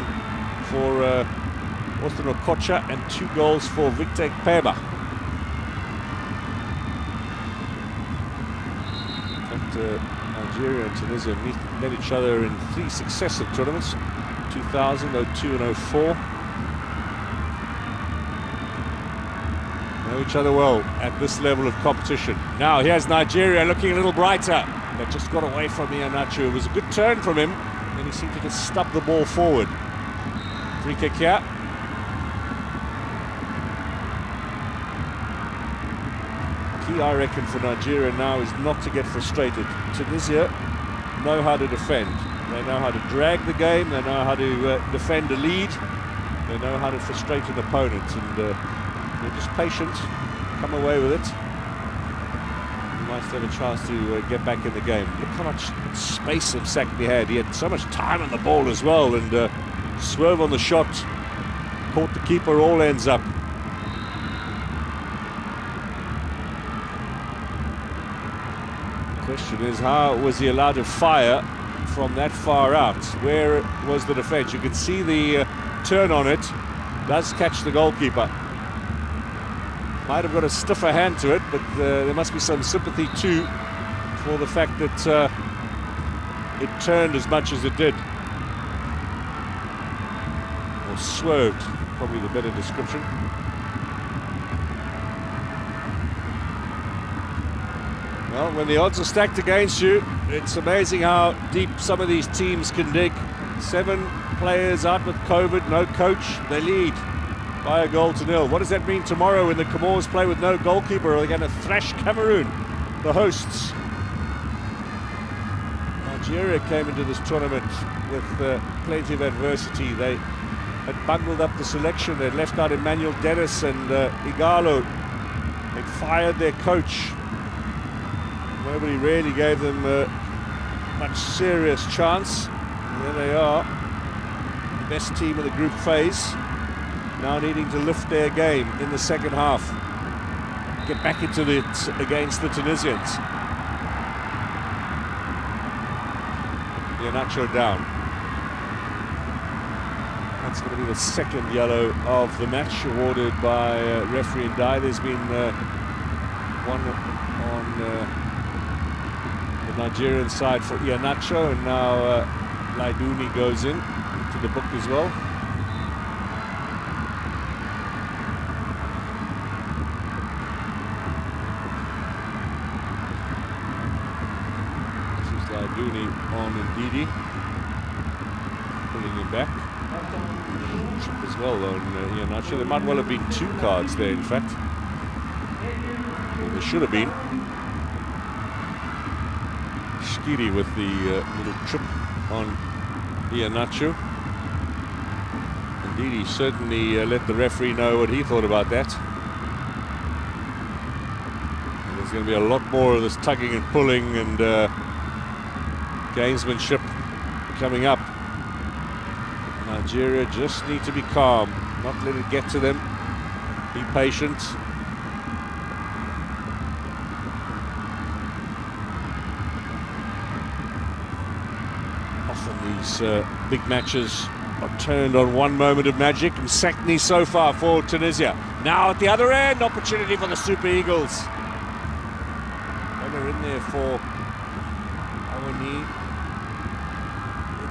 Okocha and 2 goals for Victor Peba. Nigeria and Tunisia met each other in 3 successive tournaments, 2000, 02 and 04. Know each other well at this level of competition. Now here's Nigeria looking a little brighter. They just got away from Iheanacho. It was a good turn from him, and he seemed to just stub the ball forward. Free kick here. Key, I reckon, for Nigeria now is not to get frustrated. Tunisia know how to defend. They know how to drag the game. They know how to defend a lead. They know how to frustrate an opponent, and they're just patient, come away with it. You might have a chance to get back in the game. Look how much space Sakni had. He had so much time on the ball as well, and swerve on the shot, caught the keeper, all ends up. The question is, how was he allowed to fire from that far out? Where was the defense? You can see the turn on it, does catch the goalkeeper. Might have got a stiffer hand to it, but there must be some sympathy too for the fact that it turned as much as it did. Or swerved, probably the better description. Well, when the odds are stacked against you, it's amazing how deep some of these teams can dig. 7 players out with COVID, no coach, they lead by 1-0. What does that mean tomorrow when the Comoros play with no goalkeeper? Are they going to thrash Cameroon, the hosts? Algeria came into this tournament with plenty of adversity. They had bungled up the selection. They'd left out Emmanuel Dennis and Igalo. They'd fired their coach. Nobody really gave them much serious chance. And there they are, the best team of the group phase, now needing to lift their game in the second half, get back into it against the Tunisians. Iheanacho down. That's going to be the second yellow of the match, awarded by referee Ndai. There's been one on the Nigerian side for Iheanacho, and now Laiduni goes in to the book as well. This is Laiduni on Ndidi, pulling him back. Chip as well on Iheanacho. There might well have been 2 cards there, in fact. Well, there should have been. Shkiri with the little trip on Iheanacho. Indeed, he certainly let the referee know what he thought about that. And there's going to be a lot more of this tugging and pulling and gamesmanship coming up. Nigeria just need to be calm, not let it get to them, be patient. Often these big matches turned on one moment of magic, and Sakni so far for Tunisia. Now at the other end, opportunity for the Super Eagles. And they're in there for Awani.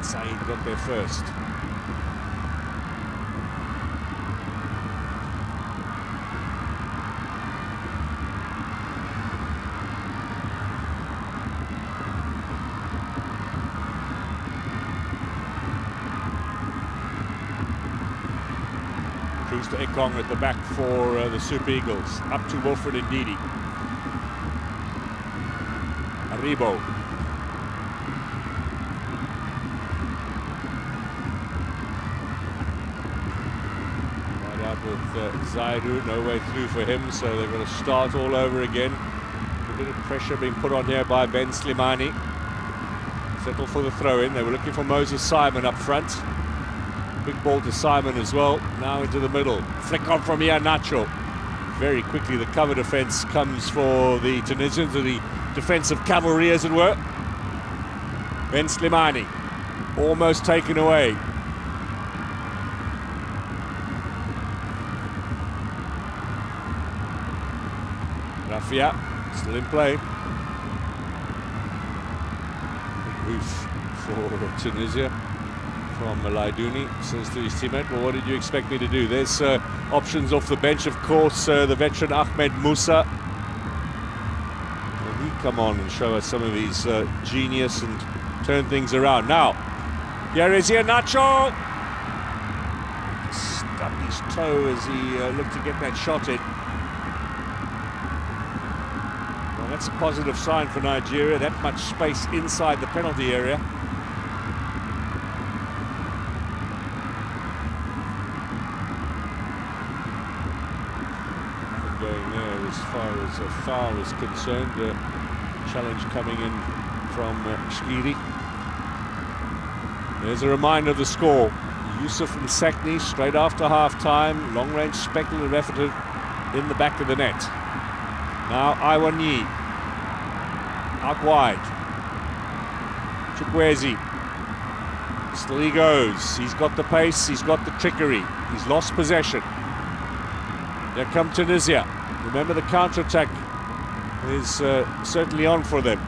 Said got there first. Cruise to Ekong at the back for the Super Eagles. Up to Wilfred Ndidi. Aribo. With Zaidu, no way through for him, so they're going to start all over again. A bit of pressure being put on here by Ben Slimani. Settle for the throw-in. They were looking for Moses Simon up front. Big ball to Simon as well. Now into the middle. Flick on from Iheanacho. Very quickly the cover defence comes for the Tunisians, or the defensive cavalry as it were. Ben Slimani almost taken away. Rafia still in play. Big hoof for Tunisia from Malaidouni. Says to his teammate, well, what did you expect me to do? There's options off the bench, of course. The veteran Ahmed Musa. Will he come on and show us some of his genius and turn things around? Now, here is Iheanacho. Stubbed his toe as he looked to get that shot in. That's a positive sign for Nigeria, that much space inside the penalty area. Nothing going there as far as a foul is concerned. Challenge coming in from Shkiri. There's a reminder of the score. Yusuf Msakni straight after half-time. Long-range speculative effort in the back of the net. Now Iwani. Out wide. Chukwueze. Still he goes. He's got the pace, he's got the trickery. He's lost possession. Here come Tunisia. Remember, the counter-attack is certainly on for them.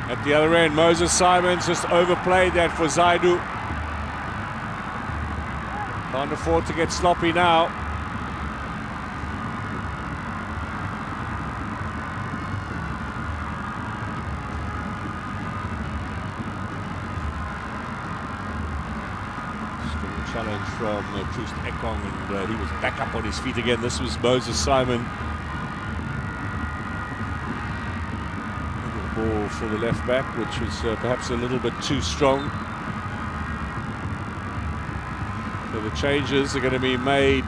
At the other end, Moses Simons just overplayed that for Zaidu. Can't afford to get sloppy now. Strong challenge from Troost Ekong, and he was back up on his feet again. This was Moses Simon. Ball for the left back, which was perhaps a little bit too strong. So the changes are going to be made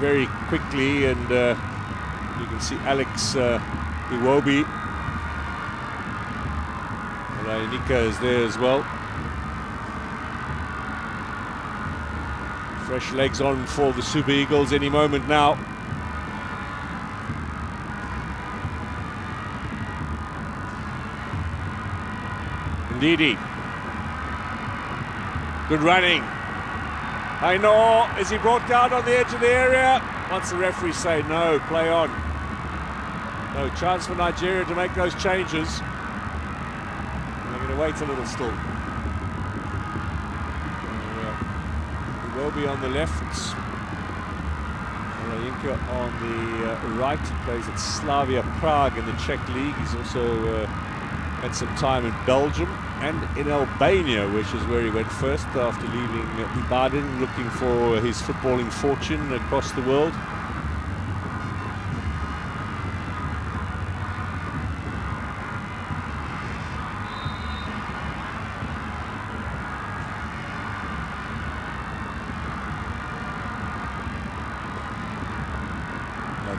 very quickly, and you can see Alex Iwobi. Nika is there as well. Fresh legs on for the Super Eagles any moment now. Ndidi. Good running. I know. Is he brought down on the edge of the area? Once the referee say no, play on. No chance for Nigeria to make those changes. They're going to wait a little still. He will be on the left. Olayinka on the right. He plays at Slavia Prague in the Czech League. He's also had some time in Belgium and in Albania, which is where he went first after leaving Ibadan, looking for his footballing fortune across the world.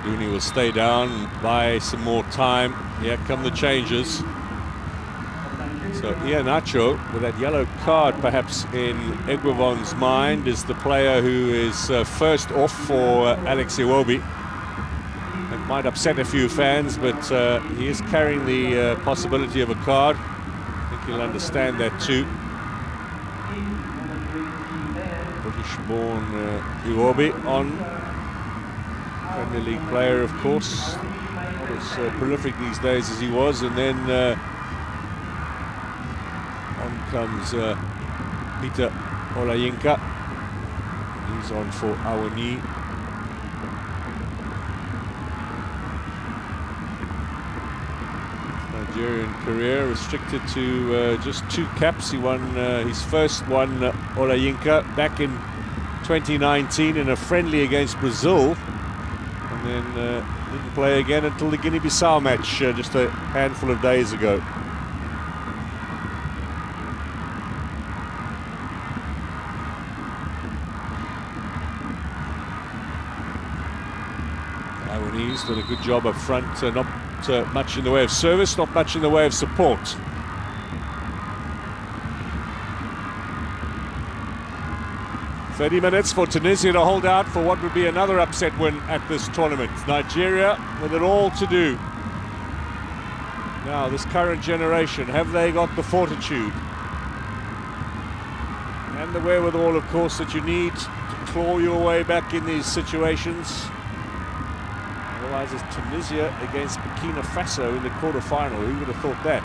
Dooney will stay down, buy some more time. Here come the changes. So Iheanacho, with that yellow card perhaps in Egwavon's mind, is the player who is first off for Alex Iwobi. It might upset a few fans, but he is carrying the possibility of a card. I think he'll understand that too. British-born Iwobi on. Premier League player, of course. Not as prolific these days as he was. And then on comes Peter Olayinka. He's on for Awani. Nigerian career restricted to just 2 caps. He won his first one, Olayinka, back in 2019 in a friendly against Brazil, and then didn't play again until the Guinea-Bissau match just a handful of days ago. Awani's done a good job up front, not much in the way of service, not much in the way of support. "30 minutes for Tunisia to hold out for what would be another upset win at this tournament. Nigeria with it all to do. Now, this current generation, have they got the fortitude and the wherewithal, of course, that you need to claw your way back in these situations? Otherwise, it's Tunisia against Burkina Faso in the quarter-final. Who would have thought that?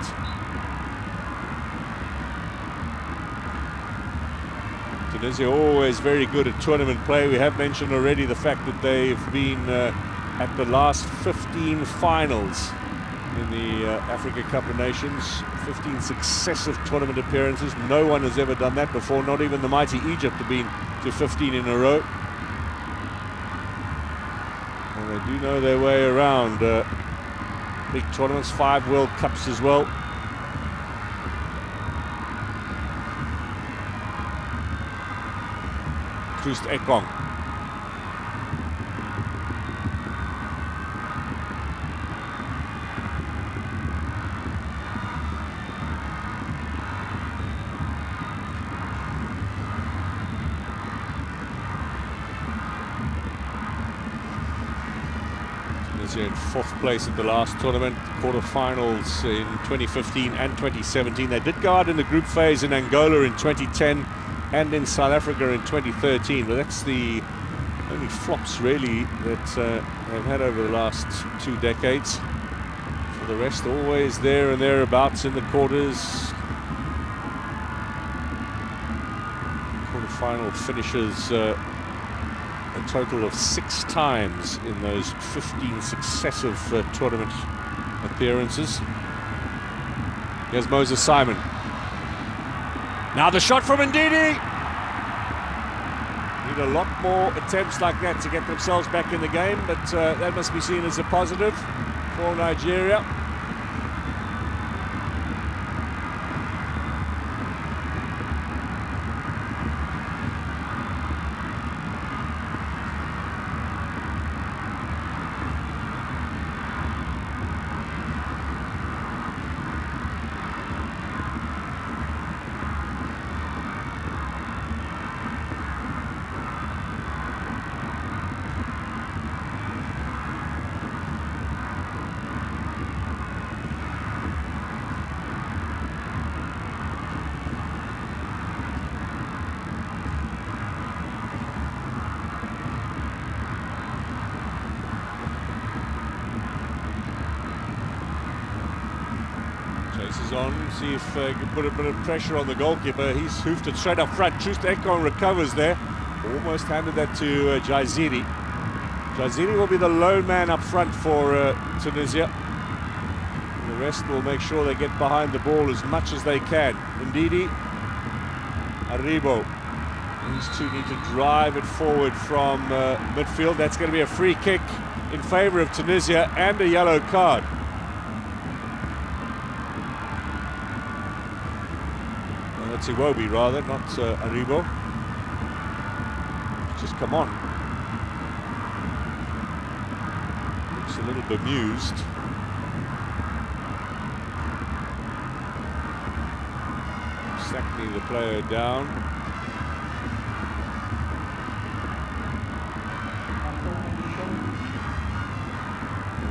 Tunisia always very good at tournament play. We have mentioned already the fact that they've been at the last 15 finals in the Africa Cup of Nations. 15 successive tournament appearances. No one has ever done that before. Not even the mighty Egypt have been to 15 in a row. And they do know their way around big tournaments, 5 World Cups as well. Troost Ekong. Tunisia in 4th place at the last tournament, quarterfinals in 2015 and 2017. They did go out in the group phase in Angola in 2010 and in South Africa in 2013, but that's the only flops really that they've had over the last 2 decades. For the rest, always there and thereabouts in the quarters. Quarterfinal finishes a total of 6 times in those 15 successive tournament appearances. Here's Moses Simon. Now the shot from Ndidi. Need a lot more attempts like that to get themselves back in the game, but that must be seen as a positive for Nigeria. On, see if he can put a bit of pressure on the goalkeeper. He's hoofed it straight up front. Troost Ekong recovers there. Almost handed that to Jaiziri. Jaiziri will be the lone man up front for Tunisia. And the rest will make sure they get behind the ball as much as they can. Ndidi, Aribo. These two need to drive it forward from midfield. That's going to be a free kick in favour of Tunisia and a yellow card. That's Iwobi rather, not Aribo. Just come on. Looks a little bemused. Exactly, the player down.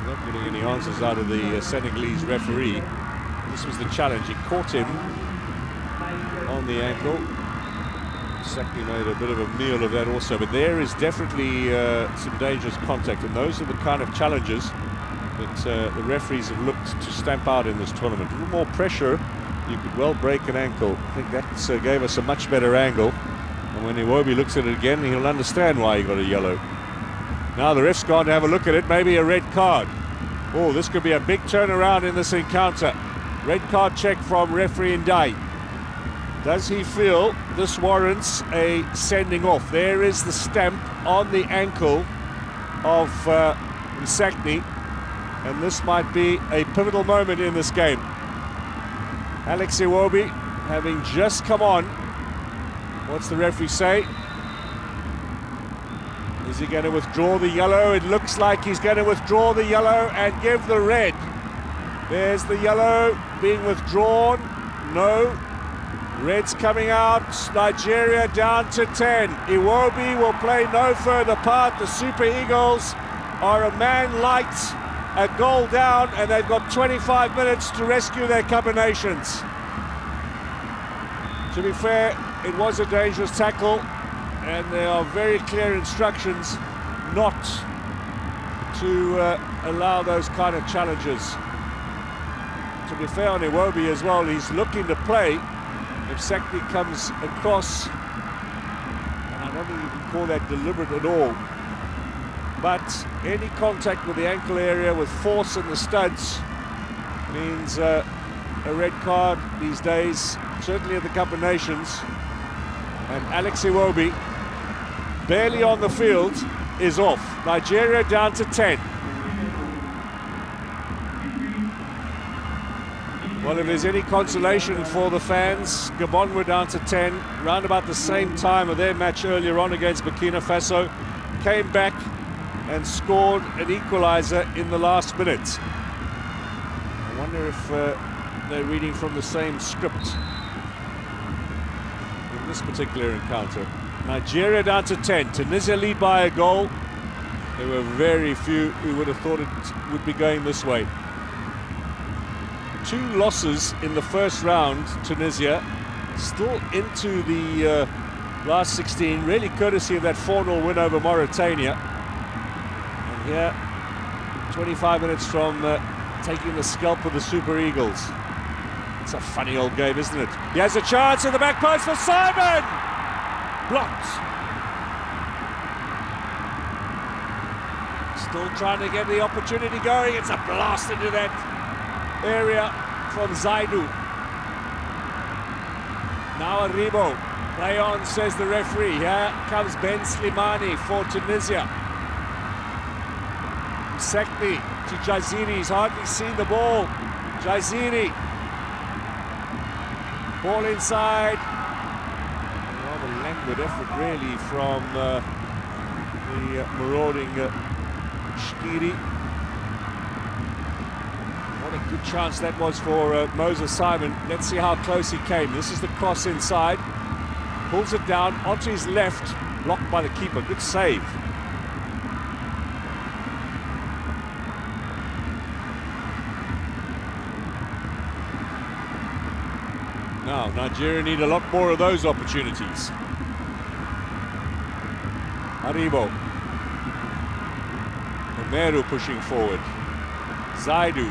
Not getting any answers out of the Senegalese referee. This was the challenge. He caught him on the ankle. Exactly made a bit of a meal of that also. But there is definitely some dangerous contact, and those are the kind of challenges that the referees have looked to stamp out in this tournament. A little more pressure, you could well break an ankle. I think that gave us a much better angle. And when Iwobi looks at it again, he'll understand why he got a yellow. Now the ref's gone to have a look at it, maybe a red card. Oh, this could be a big turnaround in this encounter. Red card check from referee Ndai. Does he feel this warrants a sending off? There is the stamp on the ankle of Msakni, and this might be a pivotal moment in this game. Alex Iwobi having just come on. What's the referee say? Is he going to withdraw the yellow? It looks like he's going to withdraw the yellow and give the red. There's the yellow being withdrawn. No. Red's coming out. Nigeria down to 10. Iwobi will play no further part. The Super Eagles are a man light, a goal down, and they've got 25 minutes to rescue their Cup of Nations. To be fair, it was a dangerous tackle, and there are very clear instructions not to allow those kind of challenges. To be fair on Iwobi as well, he's looking to play. If Sakni comes across, and I don't think you can call that deliberate at all, but any contact with the ankle area with force in the studs means a red card these days, certainly at the Cup of Nations. And Alex Iwobi, barely on the field, is off. Nigeria down to 10. Well, if there's any consolation for the fans, Gabon were down to 10, round about the same time of their match earlier on against Burkina Faso, came back and scored an equaliser in the last minute. I wonder if they're reading from the same script in this particular encounter. Nigeria down to 10, Tunisia lead by a goal. There were very few who would have thought it would be going this way. 2 losses in the first round, Tunisia, still into the last 16, really courtesy of that 4-0 win over Mauritania. And here, 25 minutes from taking the scalp of the Super Eagles. It's a funny old game, isn't it? He has a chance in the back post for Simon! Blocked. Still trying to get the opportunity going. It's a blast into that area from Zaidu. Now Aribo, play on, says the referee. Here comes Ben Slimani for Tunisia. Msakni to Jaziri, he's hardly seen the ball. Jaziri, ball inside. A rather languid effort really from the marauding Shkiri. What a good chance that was for Moses Simon. Let's see how close he came. This is the cross inside. Pulls it down onto his left. Blocked by the keeper. Good save. Now, Nigeria need a lot more of those opportunities. Haribo. Omeru pushing forward. Zaidu.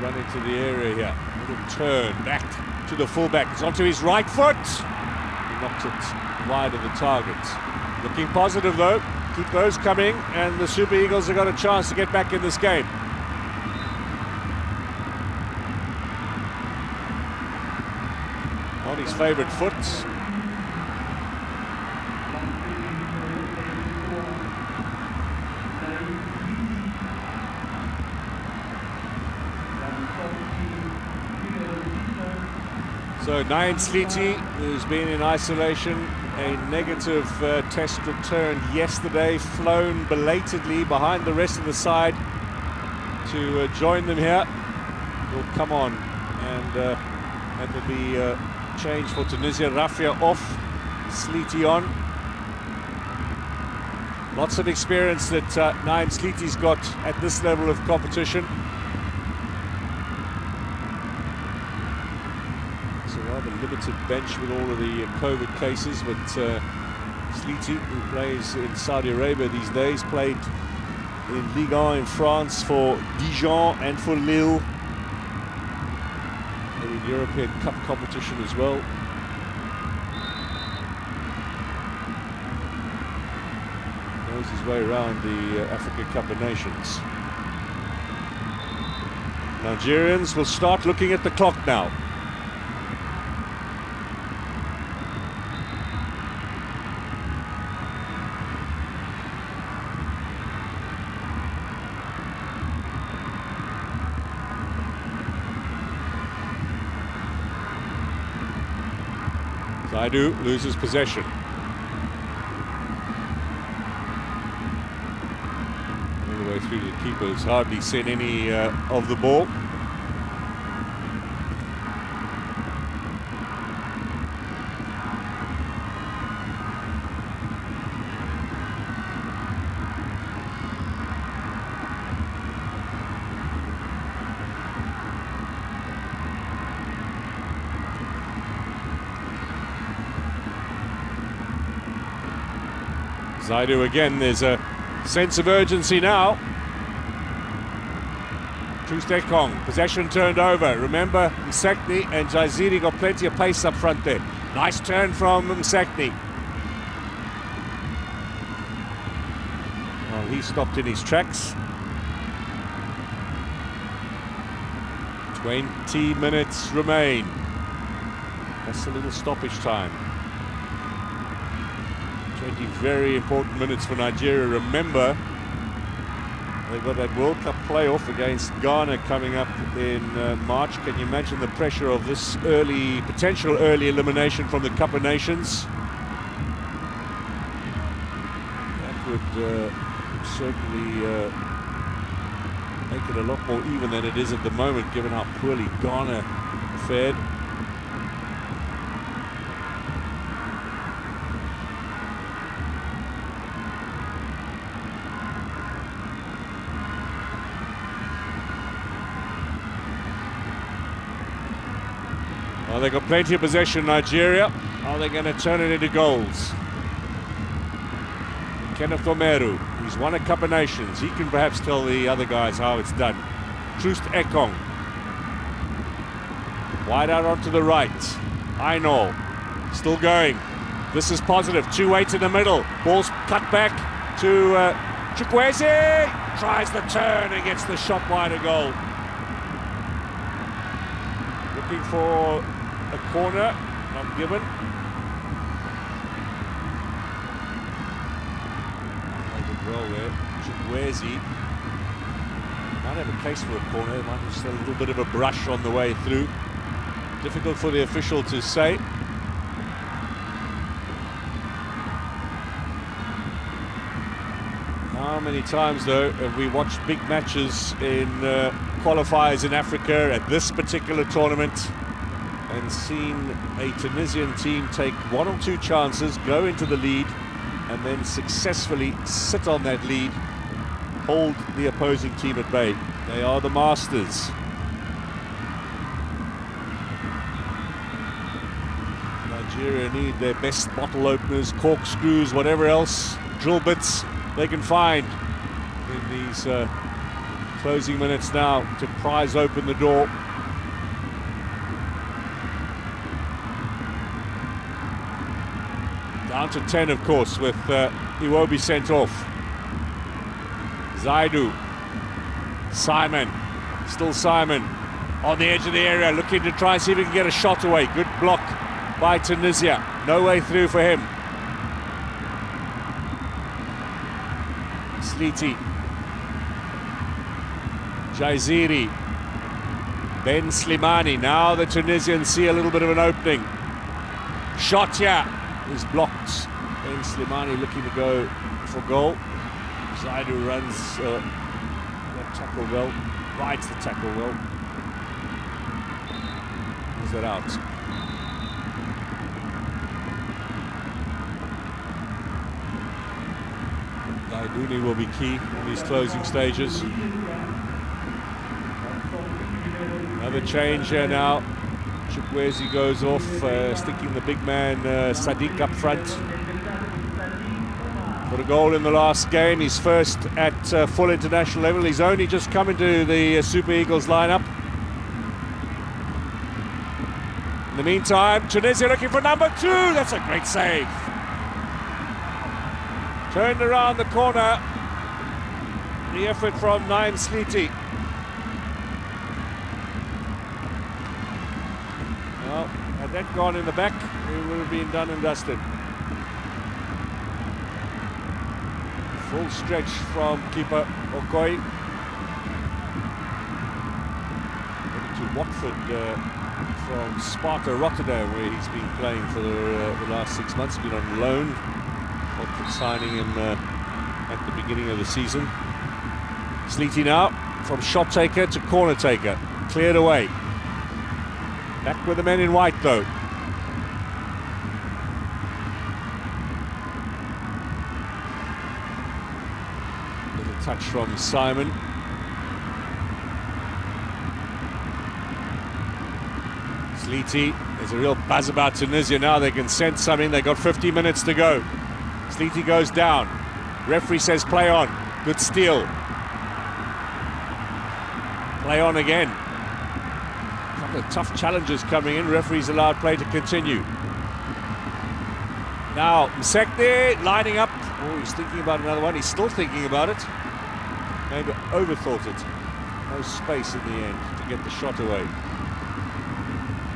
Run into the area here. Little turn back to the fullback. It's onto his right foot. He knocked it wide of the target. Looking positive though. Keep those coming, and the Super Eagles have got a chance to get back in this game. On his favourite foot. So Nain Sliti, who's been in isolation, a negative test return yesterday, flown belatedly behind the rest of the side to join them here. Will come on and that will be change for Tunisia. Rafia off, Sliti on. Lots of experience that Naim Sliti's got at this level of competition. It's a rather limited bench with all of the COVID cases, but Sliti, who plays in Saudi Arabia these days, played in Ligue 1 in France for Dijon and for Lille, and in European Cup competition as well. Knows his way around the Africa Cup of Nations. Nigerians will start looking at the clock now. Zaidu loses possession. All the way through to the keeper, who's hardly seen any of the ball. Zaidu again, there's a sense of urgency now. Ekong, possession turned over. Remember, Msekni and Jaiziri got plenty of pace up front there. Nice turn from Msekni. Well, he stopped in his tracks. 20 minutes remain. That's a little stoppage time. 20 very important minutes for Nigeria. Remember, they've got that World Cup playoff against Ghana coming up in March. Can you imagine the pressure of this potential early elimination from the Cup of Nations? That would certainly make it a lot more even than it is at the moment, given how poorly Ghana fared. Well, they've got plenty of possession, Nigeria. Are they going to turn it into goals? Kenneth Omeru, he's won a Cup of Nations. He can perhaps tell the other guys how it's done. Ekong. Wide out onto the right. Ainol, still going. This is positive. Two-way to the middle. Ball's cut back to Chukwueze. Tries the turn and gets the shot wide of goal. Looking for a corner, not given. Well there, Chukwueze might have a case for a corner. Might have just a little bit of a brush on the way through. Difficult for the official to say. How many times though have we watched big matches in qualifiers in Africa at this particular tournament and seen a Tunisian team take one or two chances, go into the lead, and then successfully sit on that lead, hold the opposing team at bay. They are the masters. Nigeria need their best bottle openers, corkscrews, whatever else, drill bits they can find in these closing minutes now to prise open the door. Down to 10, of course, with Iwobi sent off. Zaidu. Simon. Still Simon. On the edge of the area, looking to try and see if he can get a shot away. Good block by Tunisia. No way through for him. Sliti. Jaiziri. Ben Slimani. Now the Tunisians see a little bit of an opening. Shot here is blocked. Ben Slimani looking to go for goal. Zaidu runs that tackle well, rides the tackle well. that out. Daiduni will be key in these closing stages. Another change here now. Chukwueze goes off, sticking the big man Sadiq up front. Got a goal in the last game, his first at full international level. He's only just come into the Super Eagles lineup. In the meantime, Tunisia looking for number 2. That's a great save. Turned around the corner. The effort from Naim Sliti. Well, had that gone in the back, it would have been done and dusted. Full stretch from keeper Okoye. To Watford from Sparta Rotterdam, where he's been playing for the last 6 months. Been on loan. Watford signing him at the beginning of the season. Sliti now from shot taker to corner taker. Cleared away. Back with the men in white though. Little touch from Simon. Sliti, there's a real buzz about Tunisia now. They can sense something. They've got 50 minutes to go. Sliti goes down. Referee says play on. Good steal. Play on again. A couple of tough challenges coming in. Referee's allowed play to continue. Now Msekdi lining up. Oh, he's thinking about another one. He's still thinking about it. Maybe overthought it. No space in the end to get the shot away.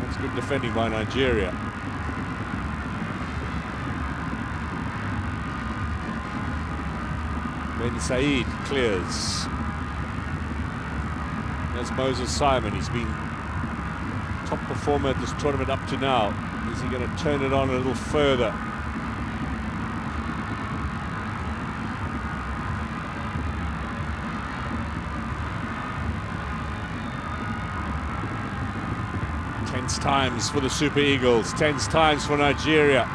That's good defending by Nigeria. Ben Said clears. There's Moses Simon. He's been top performer at this tournament up to now. Is he going to turn it on a little further? Tense times for the Super Eagles. Tense times for Nigeria.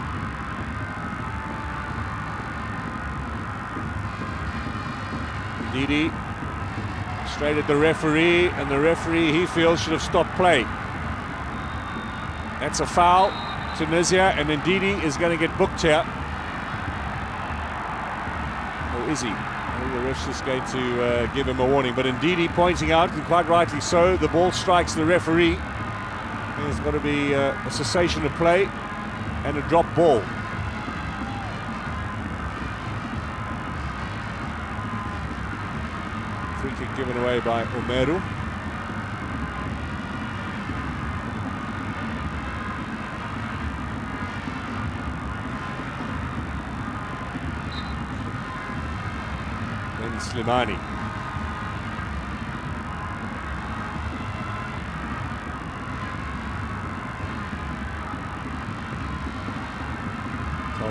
Ndidi straight at the referee, and the referee, he feels, should have stopped play. That's a foul. Tunisia, and Ndidi is going to get booked here. Or is he? I think the ref's just going to give him a warning. But Ndidi pointing out, and quite rightly so, the ball strikes the referee. There's got to be a cessation of play and a drop ball. Free kick given away by Omeru. Then Slimani.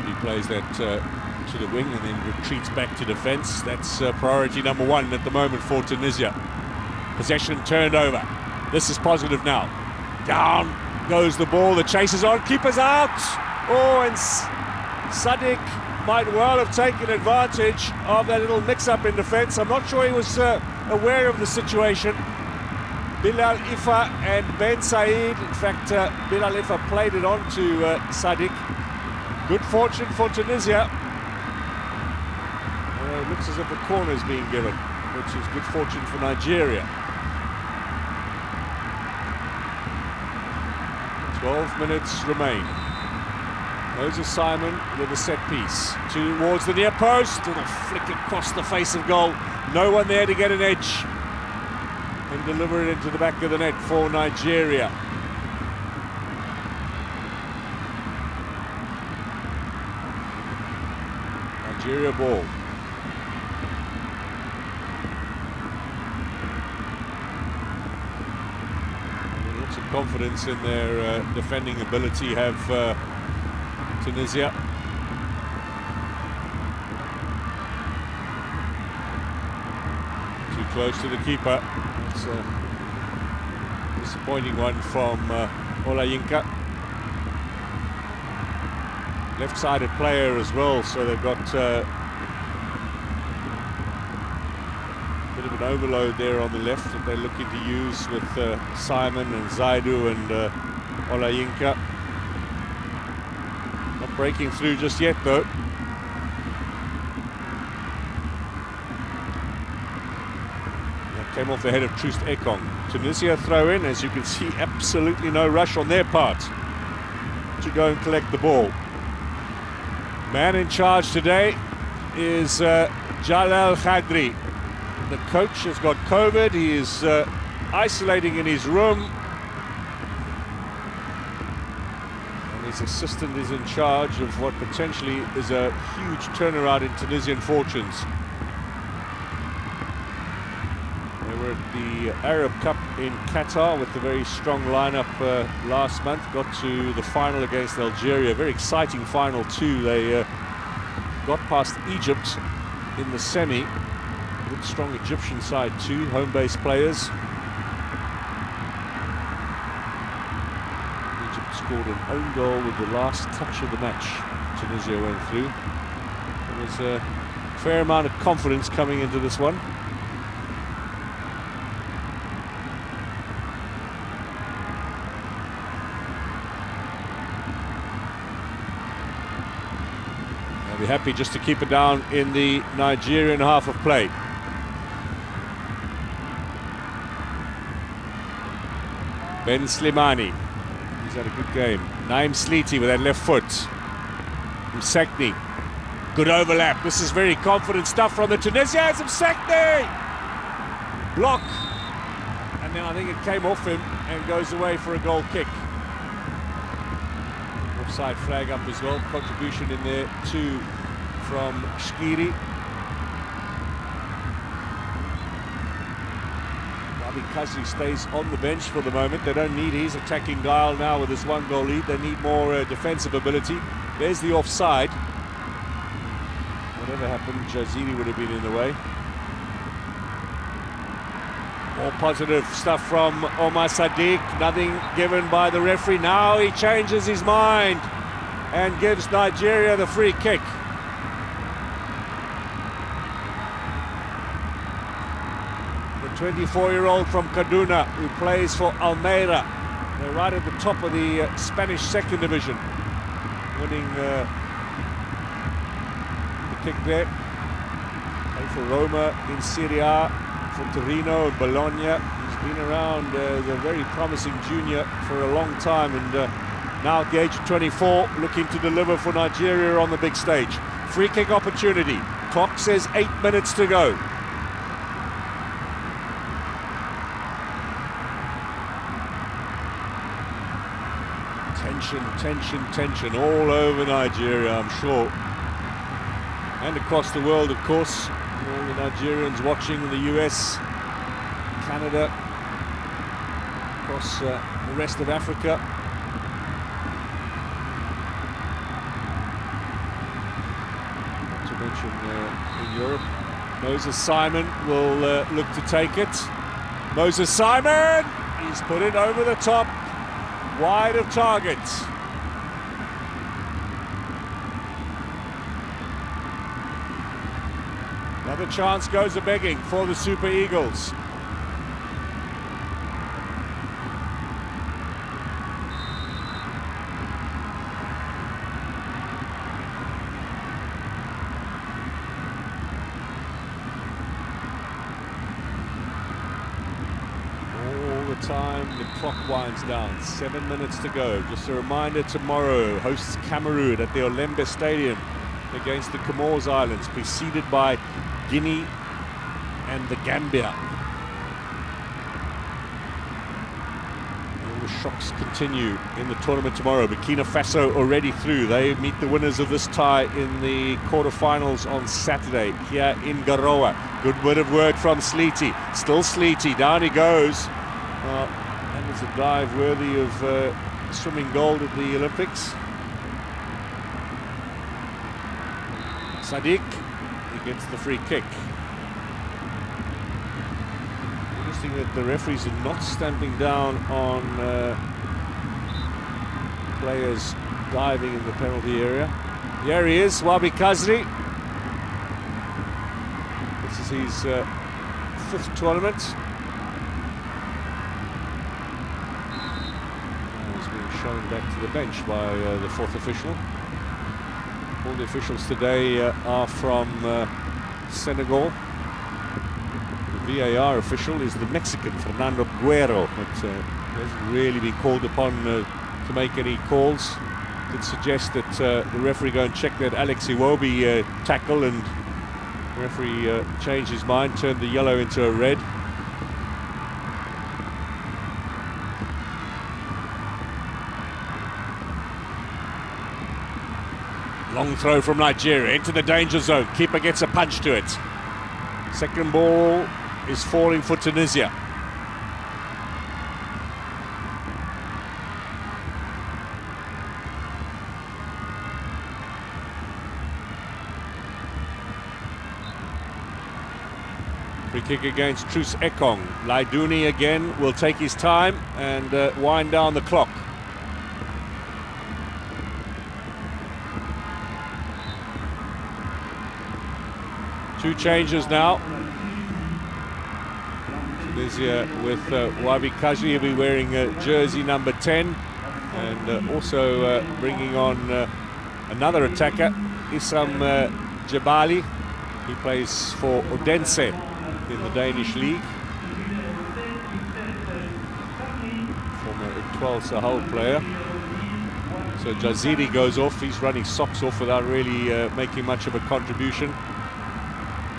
He plays that to the wing and then retreats back to defence. That's priority number 1 at the moment for Tunisia. Possession turned over. This is positive now. Down goes the ball. The chase is on. Keeper's out. Oh, and Sadiq might well have taken advantage of that little mix-up in defence. I'm not sure he was aware of the situation. Bilal Ifa and Ben Said. In fact, Bilal Ifa played it on to Sadiq. Good fortune for Tunisia. It looks as if a corner is being given, which is good fortune for Nigeria. 12 minutes remain. Moses Simon with a set piece towards the near post, and a flick across the face of goal. No one there to get an edge and deliver it into the back of the net for Nigeria. Nigeria ball. Lots of confidence in their defending ability have Tunisia. Too close to the keeper. It's a disappointing one from Olayinka. Left-sided player as well, so they've got a bit of an overload there on the left that they're looking to use with Simon and Zaidu and Olayinka. Not breaking through just yet though. Came off the head of Troost Ekong. Tunisia throw in, as you can see, absolutely no rush on their part to go and collect the ball. Man in charge today is Jalal Khadri. The coach has got COVID, he is isolating in his room. And his assistant is in charge of what potentially is a huge turnaround in Tunisian fortunes. At the Arab Cup in Qatar with the very strong lineup last month, got to the final against Algeria, very exciting final too. They got past Egypt in the semi, good strong Egyptian side too, home-based players. Egypt scored an own goal with the last touch of the match. Tunisia went through. There was a fair amount of confidence coming into this one. Be happy just to keep it down in the Nigerian half of play. Ben Slimani, he's had a good game. Naim Sliti with that left foot. Msekni, good overlap. This is very confident stuff from the Tunisians. Msekni, block, and then I think it came off him and goes away for a goal kick. Offside flag up as well, contribution in there too from Shkiri. Rabi Kazri stays on the bench for the moment. They don't need his attacking dial now with this one goal lead. They need more defensive ability. There's the offside. Whatever happened, Jaziri would have been in the way. More positive stuff from Omar Sadiq, nothing given by the referee. Now he changes his mind and gives Nigeria the free kick. The 24-year-old from Kaduna who plays for Almeida. They're right at the top of the Spanish second division. Winning the kick there. Played for Roma in Serie A, for Torino and Bologna. He's been around as a very promising junior for a long time, and now at the age of 24 looking to deliver for Nigeria on the big stage. Free kick opportunity. Clock says 8 minutes to go. Tension all over Nigeria, I'm sure, and across the world, of course. All the Nigerians watching in the US, Canada, across the rest of Africa. Not to mention in Europe. Moses Simon will look to take it. Moses Simon! He's put it over the top, wide of target. Another chance goes a-begging for the Super Eagles. All the time the clock winds down. 7 minutes to go. Just a reminder, tomorrow hosts Cameroon at the Olembe Stadium against the Comoros Islands, preceded by Guinea and the Gambia. All the shocks continue in the tournament tomorrow. Burkina Faso already through. They meet the winners of this tie in the quarterfinals on Saturday here in Garoua. Good bit of work from Sliti. Still Sliti. Down he goes. That was a dive worthy of swimming gold at the Olympics. Sadiq, he gets the free kick. Interesting that the referees are not stamping down on players diving in the penalty area. Here he is, Wabi Kazri. This is his 5th tournament. He's being shown back to the bench by the 4th official. All the officials today are from Senegal. The VAR official is the Mexican Fernando Guerrero, but hasn't really been called upon to make any calls. Did suggest that the referee go and check that Alex Iwobi tackle, and the referee changed his mind, turned the yellow into a red. Long throw from Nigeria into the danger zone. Keeper gets a punch to it. Second ball is falling for Tunisia. Free kick against Truce Ekong. Laiduni again will take his time and wind down the clock. Two changes now. Tunisia with Wabi Kazri, he'll be wearing jersey number 10, and also bringing on another attacker, Issam Jebali. He plays for Odense in the Danish league. Former Etoile Sahel player. So Jaziri goes off, he's running socks off without really making much of a contribution.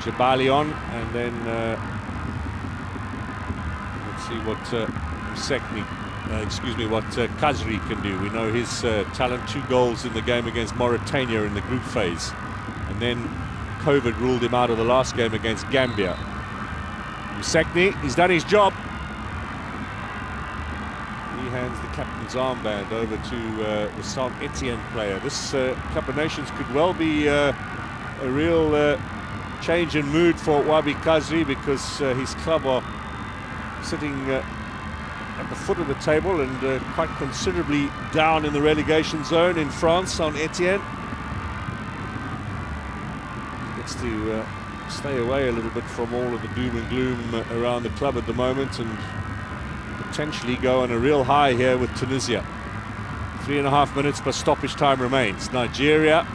Jebali on, and then let's see what Kazri can do. We know his talent, 2 goals in the game against Mauritania in the group phase, and then COVID ruled him out of the last game against Gambia. Msekni, he's done his job. He hands the captain's armband over to the Saint Etienne player. This Cup of Nations could well be a real change in mood for Wabi Kazri, because his club are sitting at the foot of the table and quite considerably down in the relegation zone in France. Saint Etienne gets to stay away a little bit from all of the doom and gloom around the club at the moment, and potentially go on a real high here with Tunisia. 3.5 minutes per stoppage time remains. Nigeria,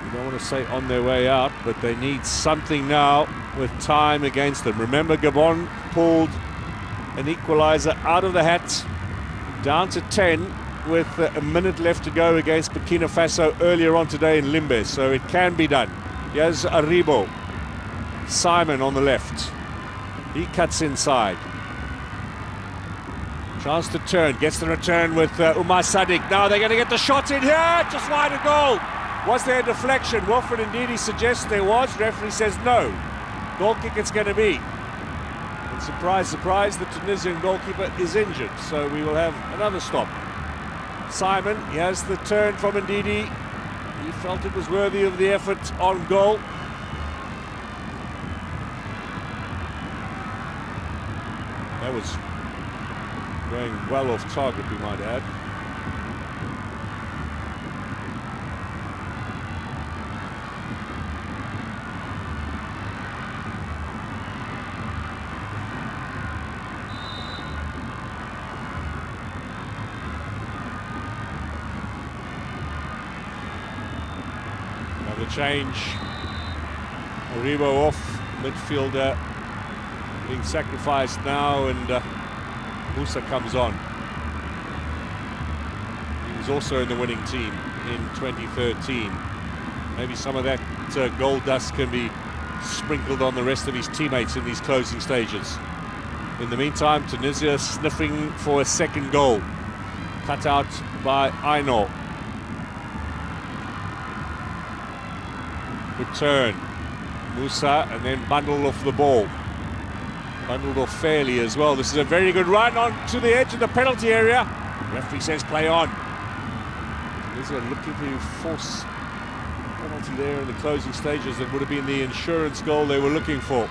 I don't want to say on their way out, but they need something now with time against them. Remember, Gabon pulled an equaliser out of the hat, down to 10 with a minute left to go against Burkina Faso earlier on today in Limbe, so it can be done. Here's Aribo. Simon on the left. He cuts inside. Chance to turn, gets the return with Umar Sadiq. Now they're going to get the shot in here, just wide of goal. Was there a deflection? Wilfred Ndidi suggests there was. Referee says no. Goal kick it's going to be. And surprise, surprise, the Tunisian goalkeeper is injured, so we will have another stop. Simon, he has the turn from Ndidi. He felt it was worthy of the effort on goal. That was going well off target, we might add. Another change. Aribo off, midfielder being sacrificed now, and Musa comes on. He was also in the winning team in 2013. Maybe some of that goal dust can be sprinkled on the rest of his teammates in these closing stages. In the meantime, Tunisia sniffing for a second goal. Cut out by Aino. Return. Musa, and then bundled off the ball. Bundled off fairly as well. This is a very good run on to the edge of the penalty area. Referee says play on. Tunisia looking to force a penalty there in the closing stages. That would have been the insurance goal they were looking for.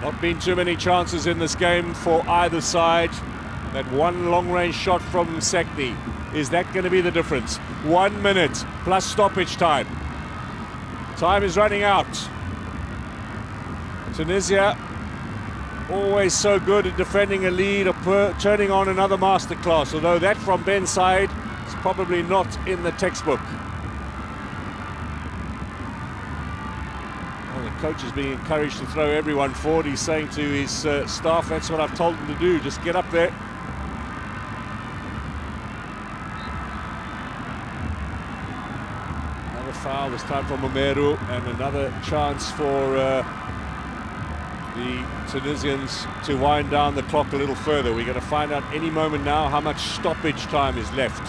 Not been too many chances in this game for either side. That one long-range shot from Msekni, is that going to be the difference? 1 minute plus stoppage time. Time is running out. Tunisia, always so good at defending a lead or turning on another masterclass, although that from Ben's side is probably not in the textbook. Well, the coach is being encouraged to throw everyone forward. He's saying to his staff, that's what I've told them to do, just get up there. Another foul, this time from Omeru, and another chance for the Tunisians to wind down the clock a little further. We're going to find out any moment now how much stoppage time is left.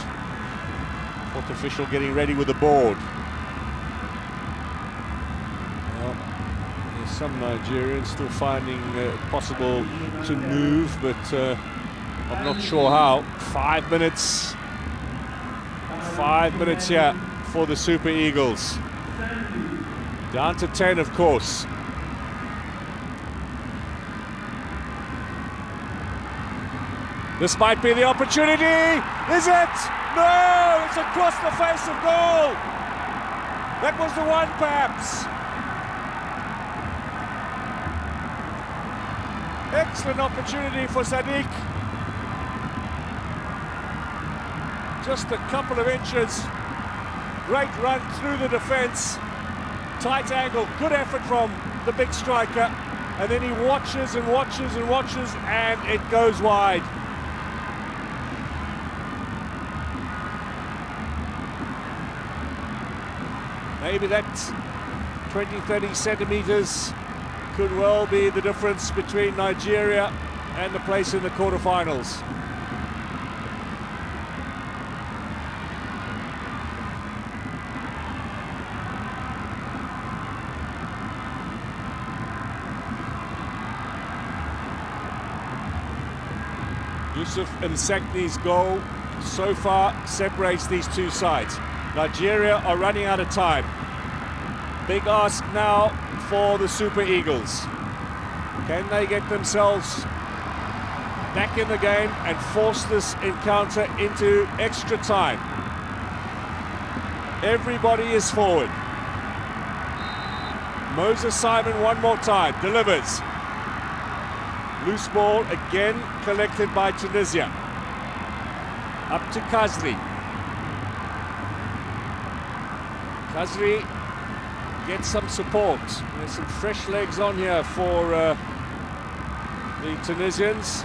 Fourth official getting ready with the board. Well, there's some Nigerians still finding it possible to move, but I'm not sure how. 5 minutes. 5 minutes here for the Super Eagles. Down to 10, of course. This might be the opportunity. Is it? No! It's across the face of goal. That was the one, perhaps. Excellent opportunity for Sadiq. Just a couple of inches. Great run through the defence. Tight angle, good effort from the big striker. And then he watches and watches and watches, and it goes wide. Maybe that 20-30 centimetres could well be the difference between Nigeria and the place in the quarterfinals. Yusuf Msekni's goal so far separates these two sides. Nigeria are running out of time. Big ask now for the Super Eagles. Can they get themselves back in the game and force this encounter into extra time? Everybody is forward. Moses Simon one more time, delivers. Loose ball again collected by Tunisia. Up to Khazri. Khazri gets some support. There's some fresh legs on here for the Tunisians.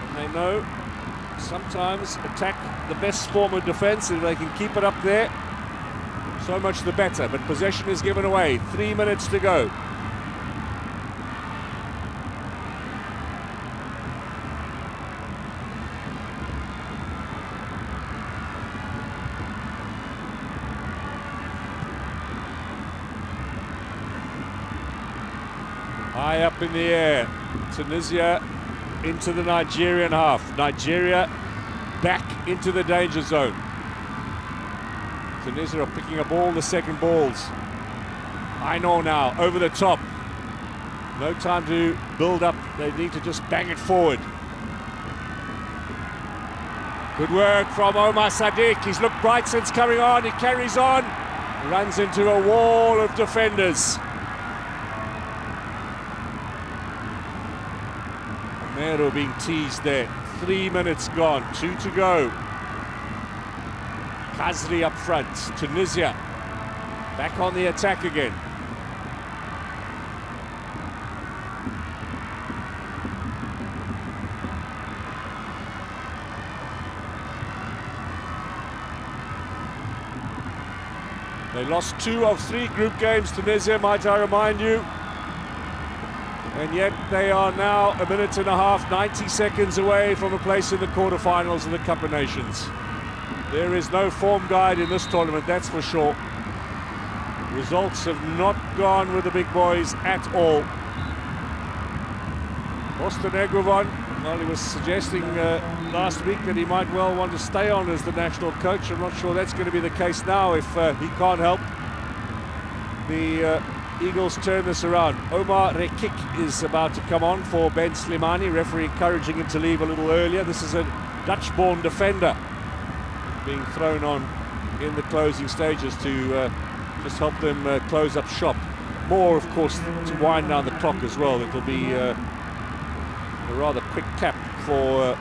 And they know sometimes attack the best form of defence, and if they can keep it up there, so much the better. But possession is given away. 3 minutes to go. High up in the air, Tunisia into the Nigerian half. Nigeria back into the danger zone. Tunisia are picking up all the second balls. I know now, over the top. No time to build up, they need to just bang it forward. Good work from Omar Sadiq. He's looked bright since coming on, he carries on. Runs into a wall of defenders. Mero being teased there. 3 minutes gone, 2 to go. Khazri up front. Tunisia back on the attack again. They lost 2 of 3 group games, Tunisia, might I remind you. And yet they are now a minute and a half, 90 seconds away from a place in the quarterfinals of the Cup of Nations. There is no form guide in this tournament, that's for sure. Results have not gone with the big boys at all. Boston Eguavoen, well, he was suggesting last week that he might well want to stay on as the national coach. I'm not sure that's going to be the case now if he can't help the Eagles turn this around. Omar Rekik is about to come on for Ben Slimani. Referee encouraging him to leave a little earlier. This is a Dutch-born defender being thrown on in the closing stages to just help them close up shop. More, of course, to wind down the clock as well. It'll be a rather quick cap for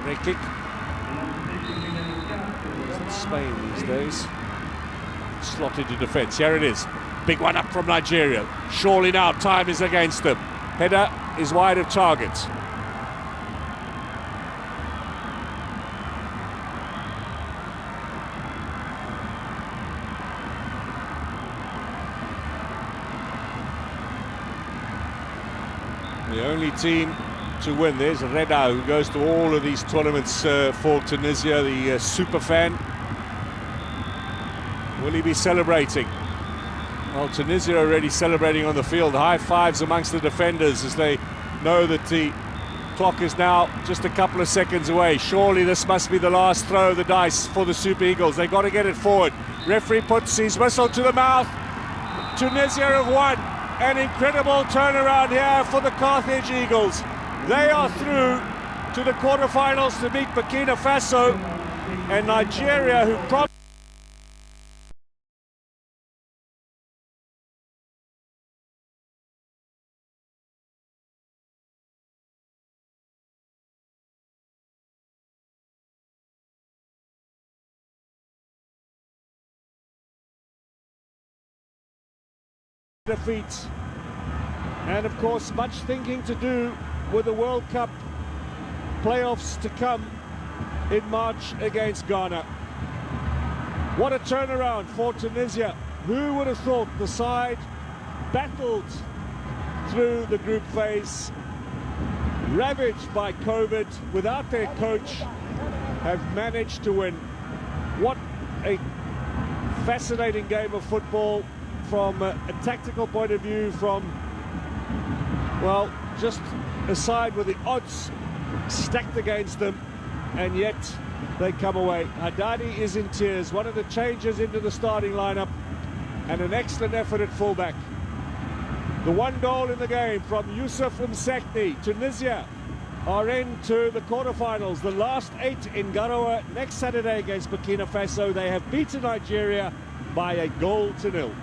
Rekik. He's in Spain these days. Slotted to defence. Here it is. Big one up from Nigeria. Surely now time is against them. Header is wide of target. The only team to win this, Verde, who goes to all of these tournaments for Tunisia, the super fan. Will he be celebrating? Well, Tunisia already celebrating on the field. High fives amongst the defenders as they know that the clock is now just a couple of seconds away. Surely this must be the last throw of the dice for the Super Eagles. They've got to get it forward. Referee puts his whistle to the mouth. Tunisia have won. An incredible turnaround here for the Carthage Eagles. They are through to the quarterfinals to meet Burkina Faso and Nigeria, who probably defeat. And of course, much thinking to do with the World Cup playoffs to come in March against Ghana. What a turnaround for Tunisia. Who would have thought the side battled through the group phase, ravaged by COVID, without their coach, have managed to win. What a fascinating game of football from a tactical point of view, from, well, just a side with the odds stacked against them, and yet they come away. Haddadi is in tears. One of the changes into the starting lineup, and an excellent effort at fullback. The one goal in the game from Yusuf Msekni. Tunisia are into the quarterfinals, the last 8 in Garoua next Saturday against Burkina Faso. They have beaten Nigeria by 1-0.